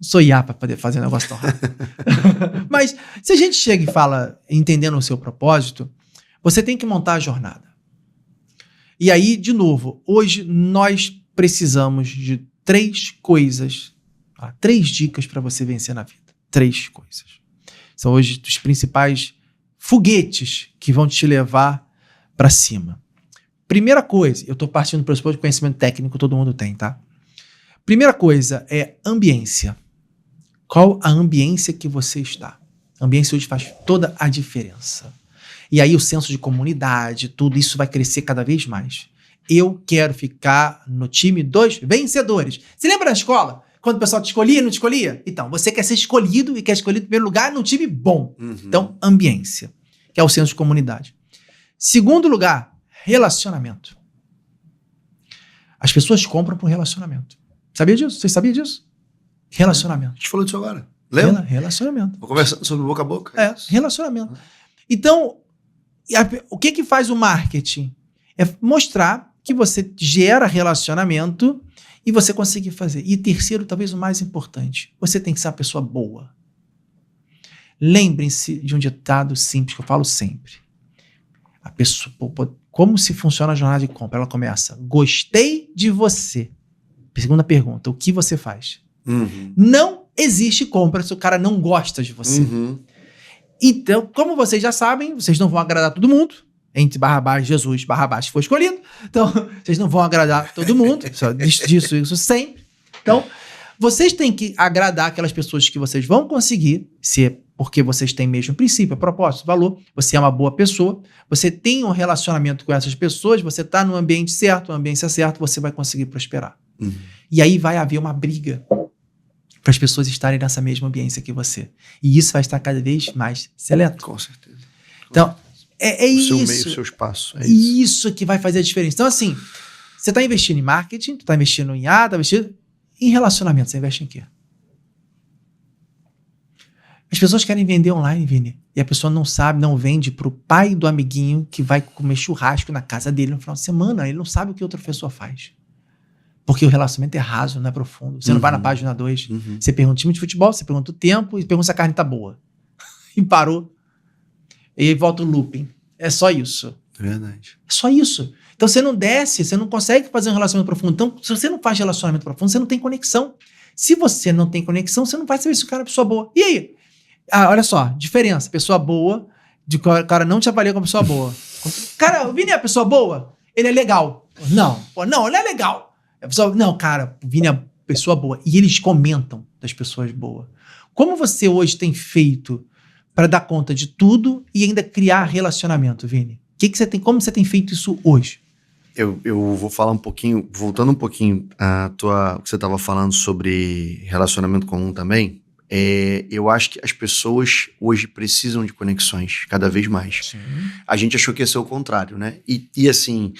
Sou IA para poder fazer um negócio tão rápido. Mas se a gente chega e fala, entendendo o seu propósito, você tem que montar a jornada. E aí, de novo, hoje nós precisamos de 3 coisas, 3 dicas para você vencer na vida. 3 coisas. São hoje os principais foguetes que vão te levar para cima. Primeira coisa, eu estou partindo do pressuposto de conhecimento técnico, todo mundo tem, tá? Primeira coisa é ambiência. Qual a ambiência que você está? A ambiência hoje faz toda a diferença. E aí o senso de comunidade, tudo isso vai crescer cada vez mais. Eu quero ficar no time dos vencedores. Você lembra na escola? Quando o pessoal te escolhia e não te escolhia? Então, você quer ser escolhido e quer escolher em primeiro lugar num time bom. Então, ambiência, que é o senso de comunidade. Segundo lugar, relacionamento. As pessoas compram por relacionamento. Sabia disso? Vocês sabiam disso? Relacionamento. A gente falou disso agora. Lembra? Relacionamento. Vou conversando sobre boca a boca. Relacionamento. Então, o que faz o marketing? É mostrar que você gera relacionamento e você consegue fazer. E terceiro, talvez o mais importante, você tem que ser uma pessoa boa. Lembrem-se de um ditado simples que eu falo sempre. A pessoa, como se funciona a jornada de compra? Ela começa, gostei de você. Segunda pergunta, o que você faz? Não existe compra se o cara não gosta de você. Então, como vocês já sabem, vocês não vão agradar todo mundo. Entre Barrabás e Jesus, Barrabás foi escolhido. Então, vocês não vão agradar todo mundo. Só disso, isso sempre. Então, vocês têm que agradar aquelas pessoas que vocês vão conseguir, se é porque vocês têm mesmo princípio, propósito, valor, você é uma boa pessoa, você tem um relacionamento com essas pessoas, você está no ambiente certo, uma ambiência certa, você vai conseguir prosperar. E aí vai haver uma briga para as pessoas estarem nessa mesma ambiência que você. E isso vai estar cada vez mais seleto. Com certeza. Então, é isso. O seu meio, o seu espaço. É isso que vai fazer a diferença. Então, assim, você está investindo em marketing, está investindo em está investindo em relacionamento. Você investe em quê? As pessoas querem vender online, Vini, e a pessoa não sabe, não vende pro pai do amiguinho que vai comer churrasco na casa dele no final de semana. Ele não sabe o que outra pessoa faz. Porque o relacionamento é raso, não é profundo. Você não vai na página 2. Você pergunta o time de futebol, você pergunta o tempo e pergunta se a carne tá boa. E parou. E aí volta o looping. É só isso. É verdade. É só isso. Então você não desce, você não consegue fazer um relacionamento profundo. Então, se você não faz relacionamento profundo, você não tem conexão. Se você não tem conexão, você não vai saber se o cara é pessoa boa. E aí? Olha só, diferença. Pessoa boa, de o cara não te avalia como pessoa boa. Cara, o Vini é pessoa boa? Ele é legal. Não, ele é legal. A pessoa, não, cara, o Vini é pessoa boa. E eles comentam das pessoas boas. Como você hoje tem feito para dar conta de tudo e ainda criar relacionamento, Vini? Como você tem feito isso hoje? Eu vou falar um pouquinho, voltando um pouquinho o que você estava falando sobre relacionamento comum também. Eu acho que as pessoas hoje precisam de conexões cada vez mais. Sim. A gente achou que ia ser o contrário, né? E assim,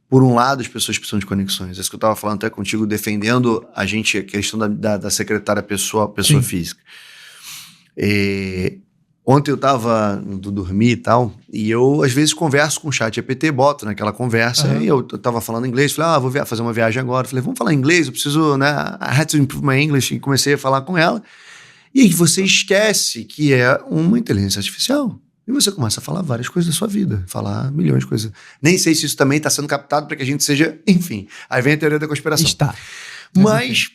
por um lado, as pessoas precisam de conexões. É isso que eu estava falando até contigo, defendendo a questão da secretária pessoa física. Ontem eu estava indo dormir e tal, e eu às vezes converso com o ChatGPT, boto naquela conversa, e eu estava falando inglês, falei, vou fazer uma viagem agora. Falei, vamos falar inglês, eu preciso, né? I had to improve my English, e comecei a falar com ela. E aí você esquece que é uma inteligência artificial. E você começa a falar várias coisas da sua vida, falar milhões de coisas. Nem sei se isso também está sendo captado para que a gente seja, enfim. Aí vem a teoria da conspiração. Está. Mas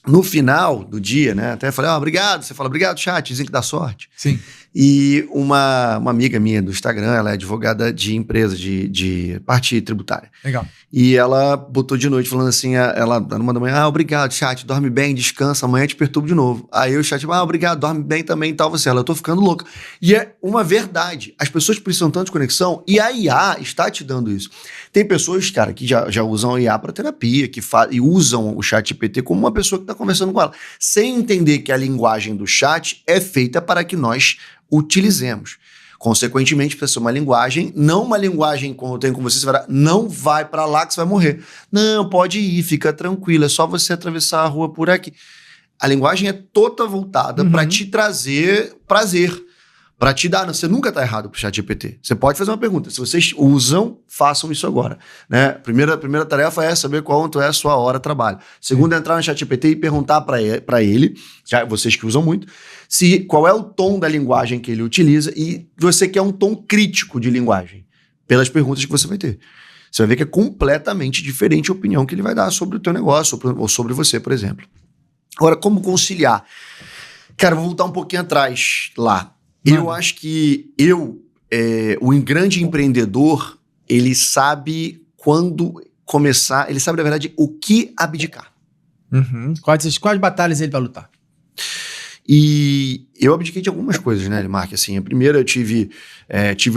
no final do dia, né? Até falei, obrigado. Você fala, obrigado, chat, dizem que dá sorte. Sim. E uma amiga minha do Instagram, ela é advogada de empresa, de parte tributária. Legal. E ela botou de noite falando assim, ela numa da manhã, obrigado, chat, dorme bem, descansa, amanhã te perturbo de novo. Aí o chat, obrigado, dorme bem também e tal, eu tô ficando louca. E é uma verdade, as pessoas precisam tanto de conexão e a IA está te dando isso. Tem pessoas, cara, que já usam a IA para terapia, e usam o chat GPT como uma pessoa que está conversando com ela, sem entender que a linguagem do chat é feita para que nós utilizemos. Consequentemente, precisa ser uma linguagem, não uma linguagem como eu tenho com você vai, não vai pra lá que você vai morrer. Não, pode ir, fica tranquilo, é só você atravessar a rua por aqui. A linguagem é toda voltada para te trazer prazer, para te dar, você nunca tá errado pro ChatGPT. Você pode fazer uma pergunta, se vocês usam, façam isso agora, né? Primeira tarefa é saber quanto é a sua hora de trabalho. Segunda é entrar no ChatGPT e perguntar para ele, já vocês que usam muito, qual é o tom da linguagem que ele utiliza e você quer um tom crítico de linguagem, pelas perguntas que você vai ter. Você vai ver que é completamente diferente a opinião que ele vai dar sobre o teu negócio ou sobre você, por exemplo. Agora, como conciliar? Cara, vou voltar um pouquinho atrás lá. Eu acho que o grande empreendedor, ele sabe quando começar, ele sabe, na verdade, o que abdicar. Uhum. Quais batalhas ele vai lutar? E eu abdiquei de algumas coisas, né, Mark? Assim, a primeira eu tive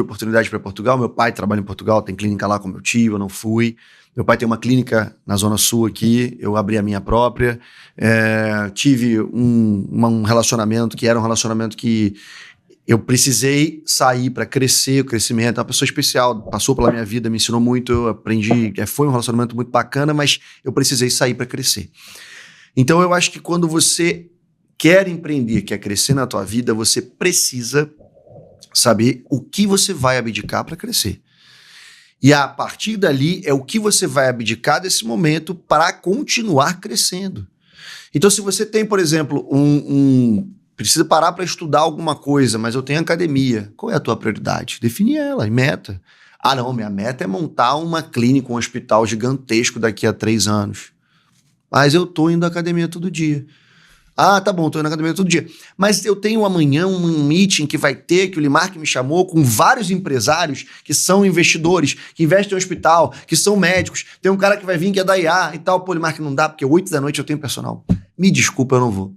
oportunidade para Portugal. Meu pai trabalha em Portugal, tem clínica lá com meu tio, eu não fui. Meu pai tem uma clínica na Zona Sul aqui, eu abri a minha própria. Tive um relacionamento que era um relacionamento que eu precisei sair para crescer, o crescimento. É uma pessoa especial, passou pela minha vida, me ensinou muito, eu aprendi. Foi um relacionamento muito bacana, mas eu precisei sair para crescer. Então eu acho que quando você quer empreender, quer crescer na tua vida, você precisa saber o que você vai abdicar para crescer. E a partir dali é o que você vai abdicar desse momento para continuar crescendo. Então, se você tem, por exemplo, precisa parar para estudar alguma coisa, mas eu tenho academia, qual é a tua prioridade? Define ela, meta. Ah, não, minha meta é montar uma clínica, um hospital gigantesco daqui a 3 anos. Mas eu tô indo à academia todo dia. Ah, tá bom, tô indo na academia todo dia. Mas eu tenho amanhã um meeting que vai ter, que o Limark me chamou, com vários empresários que são investidores, que investem em hospital, que são médicos. Tem um cara que vai vir que é da IA e tal. Pô, Limark, não dá, porque 8 da noite eu tenho personal. Me desculpa, eu não vou.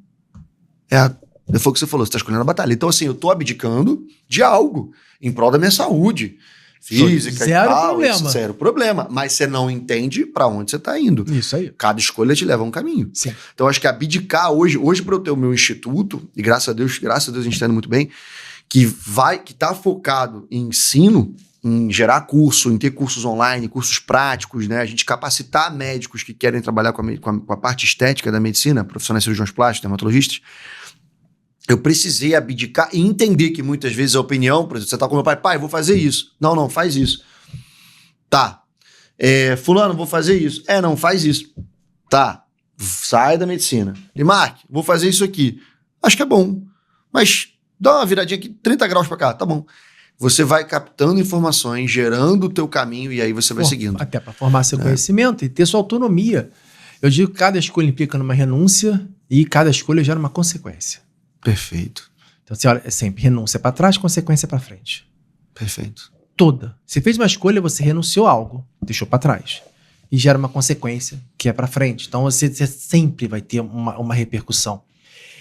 Foi o que você falou, você tá escolhendo a batalha. Então, assim, eu tô abdicando de algo em prol da minha saúde física e tal. Zero problema. Mas você não entende pra onde você tá indo. Isso aí. Cada escolha te leva a um caminho. Sim. Então, acho que abdicar hoje para eu ter o meu instituto, e graças a Deus a gente tá indo muito bem, que tá focado em ensino, em gerar curso, em ter cursos online, cursos práticos, né? A gente capacitar médicos que querem trabalhar com a parte estética da medicina, profissionais cirurgiões plásticos, dermatologistas. Eu precisei abdicar e entender que muitas vezes a opinião, por exemplo, você tá com meu pai, vou fazer isso. Não, faz isso. Tá. Fulano, vou fazer isso. Não, faz isso. Tá. Sai da medicina. Limark, vou fazer isso aqui. Acho que é bom. Mas dá uma viradinha aqui, 30 graus pra cá, tá bom. Você vai captando informações, gerando o teu caminho e aí você vai seguindo. Até para formar seu conhecimento e ter sua autonomia. Eu digo que cada escolha implica numa renúncia e cada escolha gera uma consequência. Perfeito. Então, você olha, é sempre renúncia para trás, consequência para frente. Perfeito. Toda. Você fez uma escolha, você renunciou a algo, deixou para trás. E gera uma consequência que é para frente. Então, você sempre vai ter uma repercussão.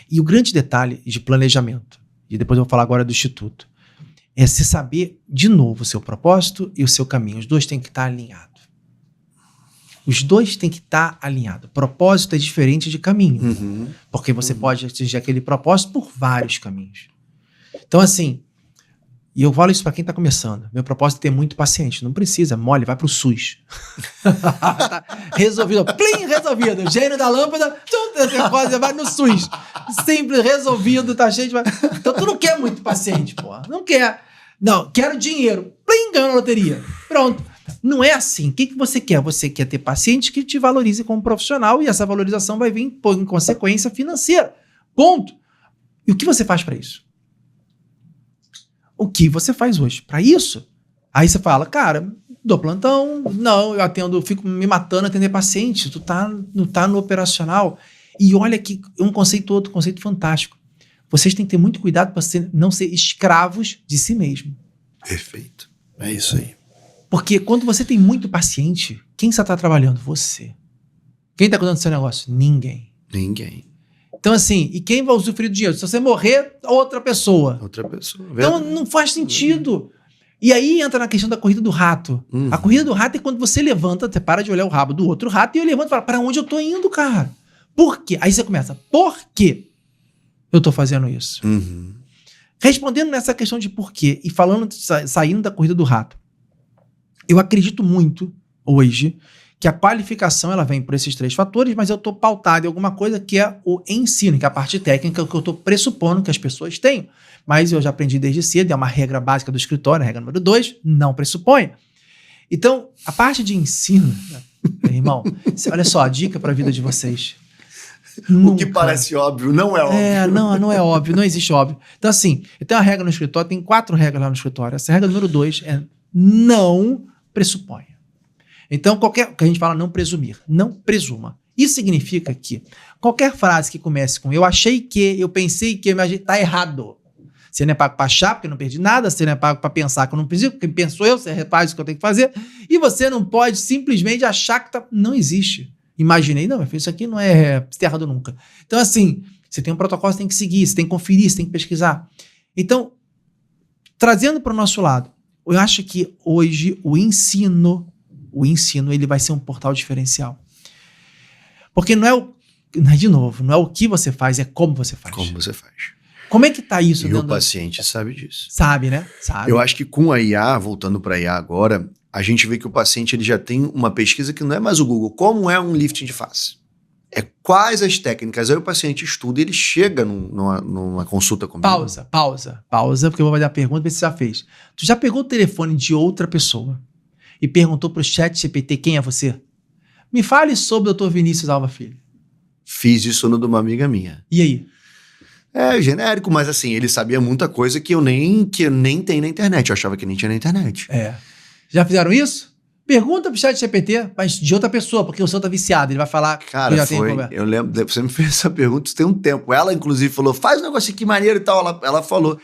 E o grande detalhe de planejamento, e depois eu vou falar agora do Instituto, é você saber, de novo, o seu propósito e o seu caminho. Os dois têm que estar alinhados. Os dois têm que estar alinhados. Propósito é diferente de caminho. Uhum. Porque você pode atingir aquele propósito por vários caminhos. Então, assim, e eu falo isso para quem está começando. Meu propósito é ter muito paciente. Não precisa, mole, vai pro SUS. Tá resolvido. Plim, resolvido. Gênio da lâmpada, você vai no SUS. Simples, resolvido, tá cheio de... Então, tu não quer muito paciente, porra. Não quer. Não, quero dinheiro. Plim, ganhou na loteria. Pronto. Não é assim. O que você quer? Você quer ter paciente que te valorize como profissional e essa valorização vai vir em consequência financeira. Ponto. E o que você faz para isso? O que você faz hoje para isso? Aí você fala, cara, dou plantão, não, eu atendo, fico me matando a atender paciente, não tá no operacional. E olha que um outro conceito fantástico. Vocês têm que ter muito cuidado para não ser escravos de si mesmo. Perfeito. É isso aí. Porque quando você tem muito paciente, quem só está trabalhando? Você. Quem está cuidando do seu negócio? Ninguém. Então, assim, e quem vai usufruir do dinheiro? Se você morrer, outra pessoa. Então, não faz sentido. E aí entra na questão da corrida do rato. Uhum. A corrida do rato é quando você levanta, você para de olhar o rabo do outro rato e ele levanta e fala, para onde eu tô indo, cara? Por quê? Aí você começa, por quê eu tô fazendo isso? Uhum. Respondendo nessa questão de por quê e falando, saindo da corrida do rato. Eu acredito muito, hoje, que a qualificação ela vem por esses 3 fatores, mas eu estou pautado em alguma coisa que é o ensino, que é a parte técnica que eu estou pressupondo que as pessoas têm. Mas eu já aprendi desde cedo, é uma regra básica do escritório, a regra número 2, não pressuponha. Então, a parte de ensino, meu irmão, olha só, a dica para a vida de vocês. O que parece óbvio, não é óbvio. Não é óbvio, não existe óbvio. Então, assim, eu tenho uma regra no escritório, tem 4 regras lá no escritório. Essa regra número 2 é não pressuponha. Então, que a gente fala não presumir, não presuma. Isso significa que qualquer frase que comece com eu achei que, eu pensei que, tá errado. Você não é pago para achar, porque eu não perdi nada. Você não é pago para pensar, que eu não preciso, porque penso eu, você faz o que eu tenho que fazer. E você não pode simplesmente achar que tá... Não existe. Imaginei, não, meu filho, isso aqui não é errado nunca. Então, assim, você tem um protocolo, você tem que seguir, você tem que conferir, você tem que pesquisar. Então, trazendo para o nosso lado, eu acho que hoje o ensino, ele vai ser um portal diferencial. Porque não é, de novo, não é o que você faz, é como você faz. Como você faz. Como é que tá isso? E o paciente sabe disso. Sabe, né? Sabe. Eu acho que com a IA, voltando para a IA agora, a gente vê que o paciente ele já tem uma pesquisa que não é mais o Google. Como é um lifting de face? É quais as técnicas? Aí o paciente estuda e ele chega numa consulta comigo. Pausa, porque eu vou fazer a pergunta que você já fez. Tu já pegou o telefone de outra pessoa e perguntou pro ChatGPT quem é você? Me fale sobre o Dr. Vinícius Alva Filho. Fiz isso no de uma amiga minha. E aí? É genérico, mas assim, ele sabia muita coisa que eu nem tenho na internet. Eu achava que nem tinha na internet. Já fizeram isso? Pergunta pro ChatGPT, mas de outra pessoa, porque o seu tá viciado. Ele vai falar Cara, que já tem problema. Eu lembro, você me fez essa pergunta tem um tempo. Ela, inclusive, falou, faz um negócio aqui maneiro e tal. Ela falou.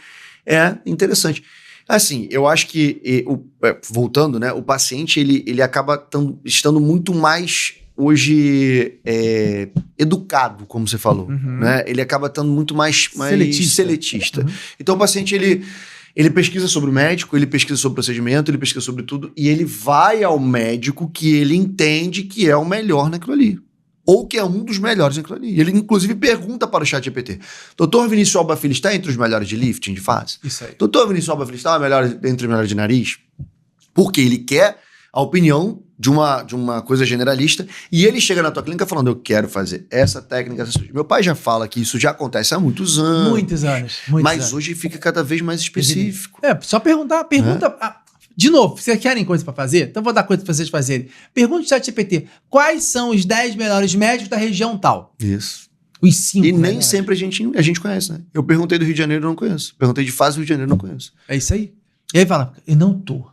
É interessante. Assim, eu acho que, voltando, né, o paciente, ele acaba estando muito mais, hoje, educado, como você falou. Né? Ele acaba estando muito mais seletista. Então, o paciente, ele pesquisa sobre o médico, ele pesquisa sobre o procedimento, ele pesquisa sobre tudo, e ele vai ao médico que ele entende que é o melhor naquilo ali. Ou que é um dos melhores naquilo ali. E ele, inclusive, pergunta para o ChatGPT. Dr. Vinícius Alba Filho está entre os melhores de lifting, de face? Isso aí. Dr. Vinícius Alba Filho está entre os melhores de nariz? Porque ele quer a opinião de uma coisa generalista, e ele chega na tua clínica falando, eu quero fazer essa técnica. Meu pai já fala que isso já acontece há muitos anos. Muitos anos. Mas hoje fica cada vez mais específico. Só pergunta. De novo, vocês querem coisa pra fazer? Então vou dar coisa pra vocês fazerem. Pergunta no ChatGPT, quais são os 10 melhores médicos da região tal? Isso. Os 5 E nem melhores. sempre a gente conhece, né? Eu perguntei do Rio de Janeiro, eu não conheço. Perguntei de Faz do Rio de Janeiro, eu não conheço. É isso aí. E aí fala, eu não tô.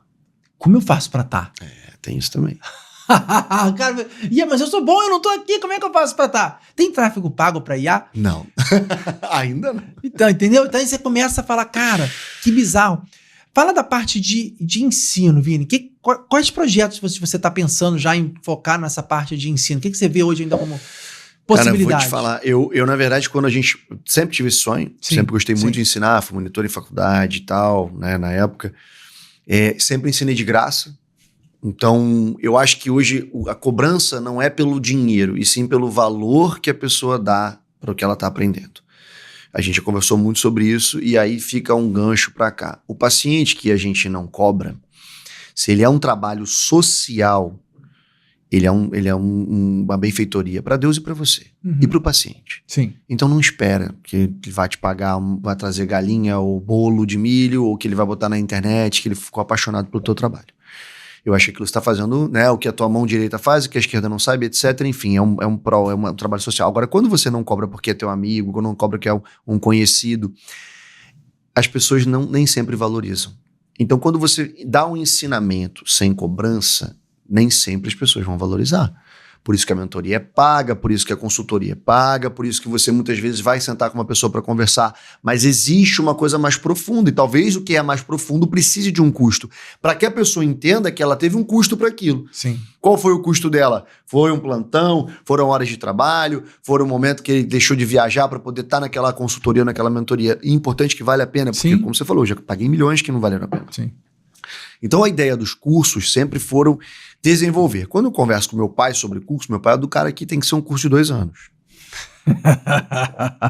Como eu faço pra estar? Tem isso também. Cara, mas eu sou bom, eu não tô aqui, como é que eu faço pra estar? Tem tráfego pago pra IA? Não. Ainda não. Então, entendeu? Então aí você começa a falar, cara, que bizarro. Fala da parte de ensino, Vini. Quais projetos você está pensando já em focar nessa parte de ensino? O que você vê hoje ainda como possibilidade? Cara, vou te falar. Eu, na verdade, quando a gente... Sempre tive esse sonho. Sempre gostei muito de ensinar. Fui monitor em faculdade e tal, né, na época. Sempre ensinei de graça. Então, eu acho que hoje a cobrança não é pelo dinheiro, e sim pelo valor que a pessoa dá para o que ela está aprendendo. A gente já conversou muito sobre isso e aí fica um gancho para cá. O paciente que a gente não cobra, se ele é um trabalho social, ele é uma benfeitoria para Deus e para você. E para o paciente. Sim. Então não espera que ele vai te pagar, vai trazer galinha ou bolo de milho, ou que ele vai botar na internet, que ele ficou apaixonado pelo teu trabalho. Eu acho que aquilo você está fazendo, né, o que a tua mão direita faz, o que a esquerda não sabe, etc. Enfim, é um trabalho social. Agora, quando você não cobra porque é teu amigo, quando não cobra porque é um conhecido, as pessoas nem sempre valorizam. Então, quando você dá um ensinamento sem cobrança, nem sempre as pessoas vão valorizar. Por isso que a mentoria é paga, por isso que a consultoria é paga, por isso que você muitas vezes vai sentar com uma pessoa para conversar, mas existe uma coisa mais profunda, e talvez o que é mais profundo precise de um custo, para que a pessoa entenda que ela teve um custo para aquilo. Sim. Qual foi o custo dela? Foi um plantão, foram horas de trabalho, foi um momento que ele deixou de viajar para poder estar naquela consultoria, naquela mentoria. E importante que vale a pena, porque, como você falou, eu já paguei milhões que não valeram a pena. Sim. Então a ideia dos cursos sempre foram desenvolver. Quando eu converso com meu pai sobre curso, meu pai é do cara que tem que ser um curso de 2 anos.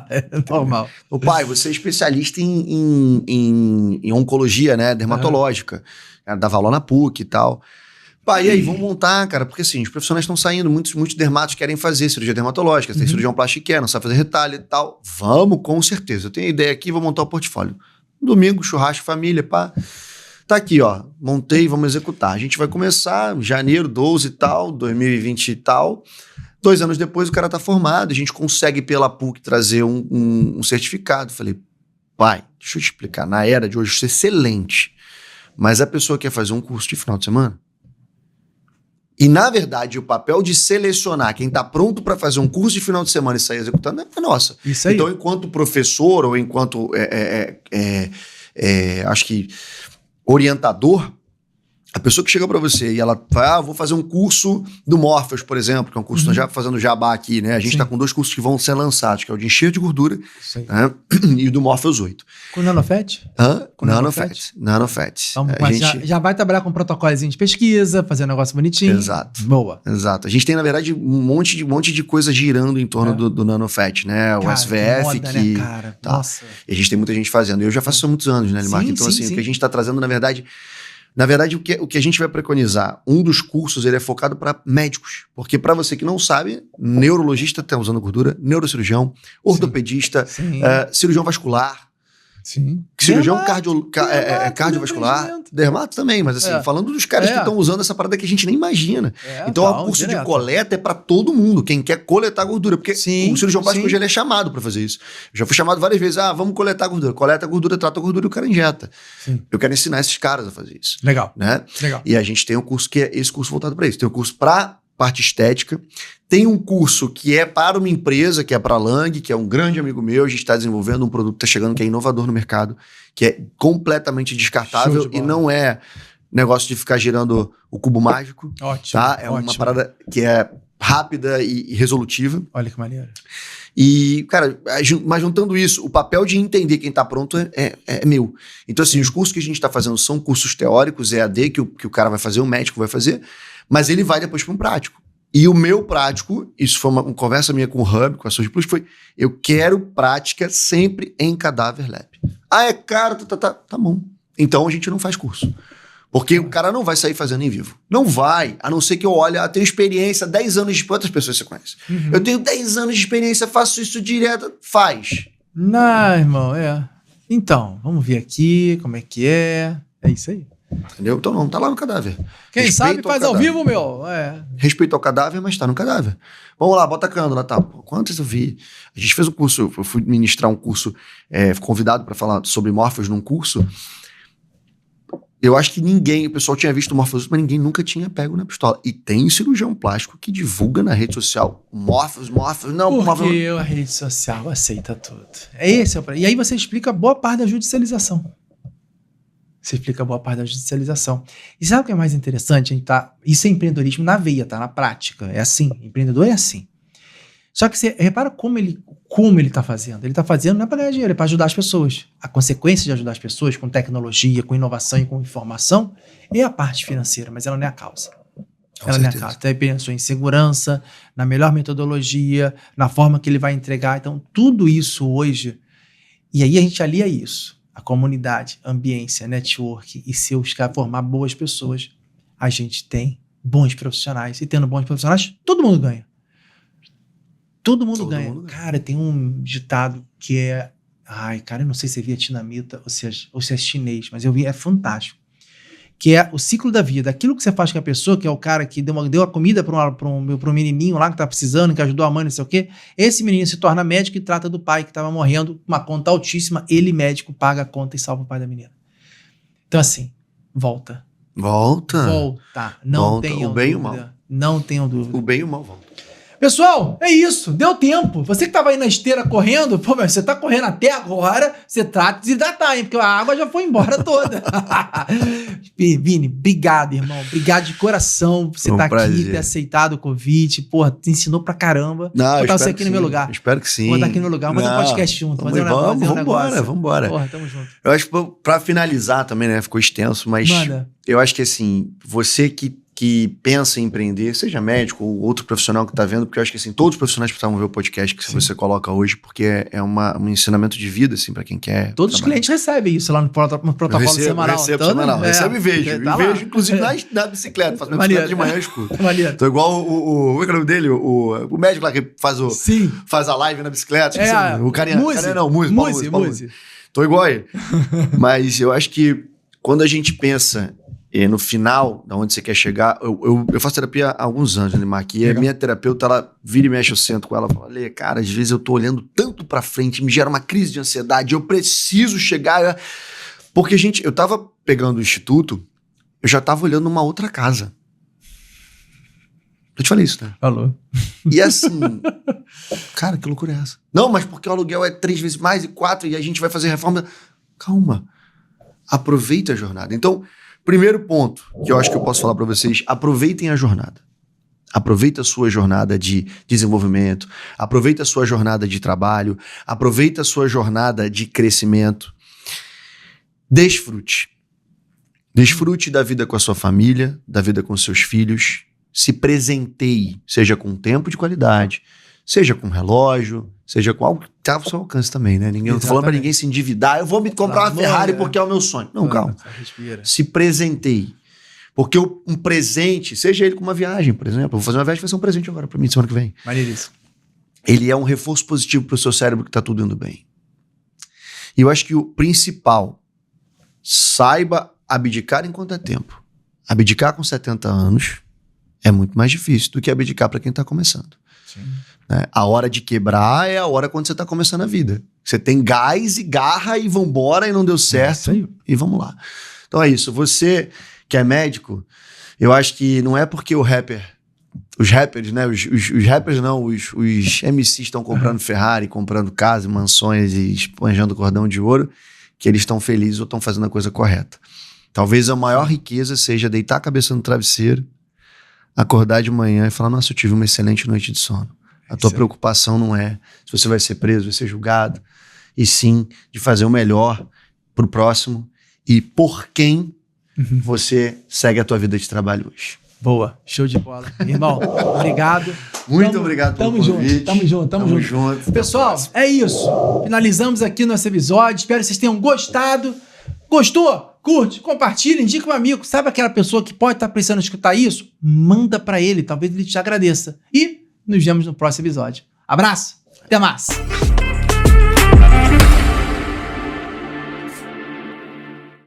É normal. O pai, você é especialista em oncologia, né, dermatológica. Dava aula na PUC e tal. Pai, e aí, vamos montar, cara, porque assim, os profissionais estão saindo, muitos dermatos querem fazer cirurgia dermatológica, tem cirurgião plástico que quer, não sabe fazer retalho e tal. Vamos, com certeza. Eu tenho a ideia aqui, vou montar o portfólio. Domingo, churrasco, família, pá. Tá aqui, ó, montei, vamos executar. A gente vai começar janeiro 12 e tal, 2020 e tal. 2 anos depois o cara tá formado, a gente consegue pela PUC trazer um certificado. Falei, pai, deixa eu te explicar, na era de hoje isso é excelente, mas a pessoa quer fazer um curso de final de semana? E, na verdade, o papel de selecionar quem tá pronto para fazer um curso de final de semana e sair executando é nossa. Isso aí. Então, enquanto professor ou enquanto, acho que orientador, A pessoa que chega para você e ela vai, vou fazer um curso do Morpheus, por exemplo, que é um curso, já fazendo jabá aqui, né? A gente tá com 2 cursos que vão ser lançados, que é o de encher de gordura, né? E o do Morpheus 8. Com NanoFat? Com NanoFat. Então, já vai trabalhar com um protocolozinho de pesquisa, fazer um negócio bonitinho. Exato. Boa. Exato. A gente tem, na verdade, um monte de coisa girando em torno do NanoFat, né? O SVF, moda, que... né, cara? Tá. Nossa. E a gente tem muita gente fazendo. Eu já faço isso há muitos anos, né, Limark? Então, assim, o que a gente tá trazendo, na verdade, o que a gente vai preconizar, um dos cursos, ele é focado para médicos. Porque para você que não sabe, neurologista tá usando gordura, neurocirurgião, ortopedista, cirurgião vascular, cirurgião cardiovascular, dermato também, mas assim, falando dos caras que estão usando essa parada que a gente nem imagina. Então, o curso de coleta é para todo mundo, quem quer coletar gordura, porque o cirurgião plástico hoje ele é chamado para fazer isso. Eu já fui chamado várias vezes, vamos coletar gordura. Coleta a gordura, trata a gordura e o cara injeta. Eu quero ensinar esses caras a fazer isso. Legal. Né? Legal. E a gente tem um curso que é esse curso voltado para isso. Tem um curso para parte estética. Tem um curso que é para uma empresa, que é para a Lang, que é um grande amigo meu. A gente está desenvolvendo um produto que está chegando, que é inovador no mercado, que é completamente descartável e não é negócio de ficar girando o cubo mágico. Ótimo. Tá? É uma parada que é rápida e resolutiva. Olha que maneiro. E, cara, mas juntando isso, o papel de entender quem tá pronto é meu. Então, assim, os cursos que a gente tá fazendo são cursos teóricos, EAD, que o cara vai fazer, o médico vai fazer, mas ele vai depois para um prático. E o meu prático, isso foi uma conversa minha com o Hub, com a Surge Plus, foi: eu quero prática sempre em Cadaver Lab. É caro, tá bom. Então a gente não faz curso. Porque o cara não vai sair fazendo em vivo. Não vai, a não ser que eu olhe, eu tenho experiência, 10 anos de... Quantas pessoas você conhece? Eu tenho 10 anos de experiência, faço isso direto. Faz. Não, irmão, Então, vamos ver aqui como é que é. É isso aí. Entendeu? Então não, tá lá no cadáver. Quem sabe faz ao vivo, meu. Respeito ao cadáver, mas tá no cadáver. Vamos lá, bota a câmera, tá? Quantas eu vi? A gente fez um curso, eu fui ministrar um curso, convidado para falar sobre Morpheus num curso. Eu acho que o pessoal tinha visto o Morpheus, mas ninguém nunca tinha pego na pistola. E tem cirurgião plástico que divulga na rede social Morpheus, não. Porque a rede social aceita tudo. E aí você explica boa parte da judicialização. E sabe o que é mais interessante? Isso é empreendedorismo na veia, tá? Na prática. É assim. Empreendedor é assim. Só que você repara como ele tá fazendo. Ele tá fazendo não é para ganhar dinheiro, é para ajudar as pessoas. A consequência de ajudar as pessoas com tecnologia, com inovação e com informação é a parte financeira, mas ela não é a causa. Ela não é a causa. Então, ele pensou em segurança, na melhor metodologia, na forma que ele vai entregar. Então, tudo isso hoje... E aí a gente alia isso. A comunidade, ambiência, network e se os caras formar boas pessoas, a gente tem bons profissionais. E tendo bons profissionais, todo mundo ganha. Todo mundo ganha. Cara, tem um ditado que é... Ai, cara, eu não sei se é vietnamita ou se é chinês, mas eu vi, é fantástico. Que é o ciclo da vida. Aquilo que você faz com a pessoa, que é o cara que deu a comida para um menininho lá que tá precisando, que ajudou a mãe, não sei o quê. Esse menino se torna médico e trata do pai que estava morrendo, uma conta altíssima. Ele, médico, paga a conta e salva o pai da menina. Então, assim, volta. Não tenham dúvida. O bem e o mal. Não tenham dúvida. O bem e o mal voltam. Pessoal, é isso, deu tempo. Você que tava aí na esteira correndo, você tá correndo até agora, você trata de desidratar, hein? Porque a água já foi embora toda. Vini, obrigado, irmão. Obrigado de coração por você estar aqui, ter aceitado o convite. Porra, te ensinou pra caramba. Vou botar você aqui no meu lugar. Espero que sim. Vou botar aqui no meu lugar, vamos fazer um podcast junto. Vambora. Porra, tamo junto. Eu acho que pra finalizar também, né? Ficou extenso, mas eu acho que assim, você que pensa em empreender, seja médico ou outro profissional que tá vendo, porque eu acho que assim, todos os profissionais precisavam ver o podcast que você coloca hoje, porque é um ensinamento de vida, assim, pra quem quer. Todos os clientes recebem isso lá no protocolo semanal. Recebo semanal. Recebo e vejo. Tá vejo, inclusive, na bicicleta. Faço minha bicicleta de manhã, eu escuto. Tô igual o nome dele? O médico lá que faz a live na bicicleta. O carinha. Muzi. Tô igual a ele. Mas eu acho que quando a gente pensa no final, da onde você quer chegar, eu faço terapia há alguns anos, né, Mark? E a minha terapeuta, ela vira e mexe, eu sento com ela e falo: Lê, cara, às vezes eu tô olhando tanto pra frente, me gera uma crise de ansiedade, eu preciso chegar... Porque, gente, eu tava pegando o instituto, eu já tava olhando uma outra casa. Eu te falei isso, né? Falou. E assim, cara, que loucura é essa? Não, mas porque o aluguel é 3 vezes mais e 4 e a gente vai fazer reforma. Calma. Aproveita a jornada. Então, Primeiro ponto que eu acho que eu posso falar para vocês, aproveitem a jornada. Aproveita a sua jornada de desenvolvimento, aproveita a sua jornada de trabalho, aproveita a sua jornada de crescimento. Desfrute. Desfrute da vida com a sua família, da vida com seus filhos. Se presenteie, seja com tempo de qualidade, seja com relógio, seja com algo que está ao seu alcance também, né? Não tô falando para ninguém se endividar, eu vou me comprar uma Ferrari porque é o meu sonho. Não, calma. Se presenteie. Porque um presente, seja ele com uma viagem, por exemplo. Eu vou fazer uma viagem, vai ser um presente agora para mim, semana que vem. Maneiríssimo. Ele é um reforço positivo para o seu cérebro que está tudo indo bem. E eu acho que o principal, saiba abdicar enquanto é tempo. Abdicar com 70 anos é muito mais difícil do que abdicar para quem está começando. Sim. Né? A hora de quebrar é a hora quando você está começando a vida. Você tem gás e garra e vambora e não deu certo. E vamos lá. Então é isso. Você que é médico, eu acho que não é porque os rappers, né? Os rappers não, os MCs estão comprando Ferrari, comprando casa, mansões e espanjando cordão de ouro, que eles estão felizes ou estão fazendo a coisa correta. Talvez a maior riqueza seja deitar a cabeça no travesseiro, acordar de manhã e falar, nossa, eu tive uma excelente noite de sono. A tua preocupação não é se você vai ser preso, vai ser julgado, e sim de fazer o melhor pro próximo e por quem você segue a tua vida de trabalho hoje. Boa, show de bola. Irmão, obrigado. Muito obrigado pelo convite. Tamo junto. Pessoal, é isso. Finalizamos aqui nosso episódio. Espero que vocês tenham gostado. Gostou? Curte, compartilha, indica um amigo. Sabe aquela pessoa que pode estar precisando escutar isso? Manda pra ele, talvez ele te agradeça. E nos vemos no próximo episódio. Abraço, até mais.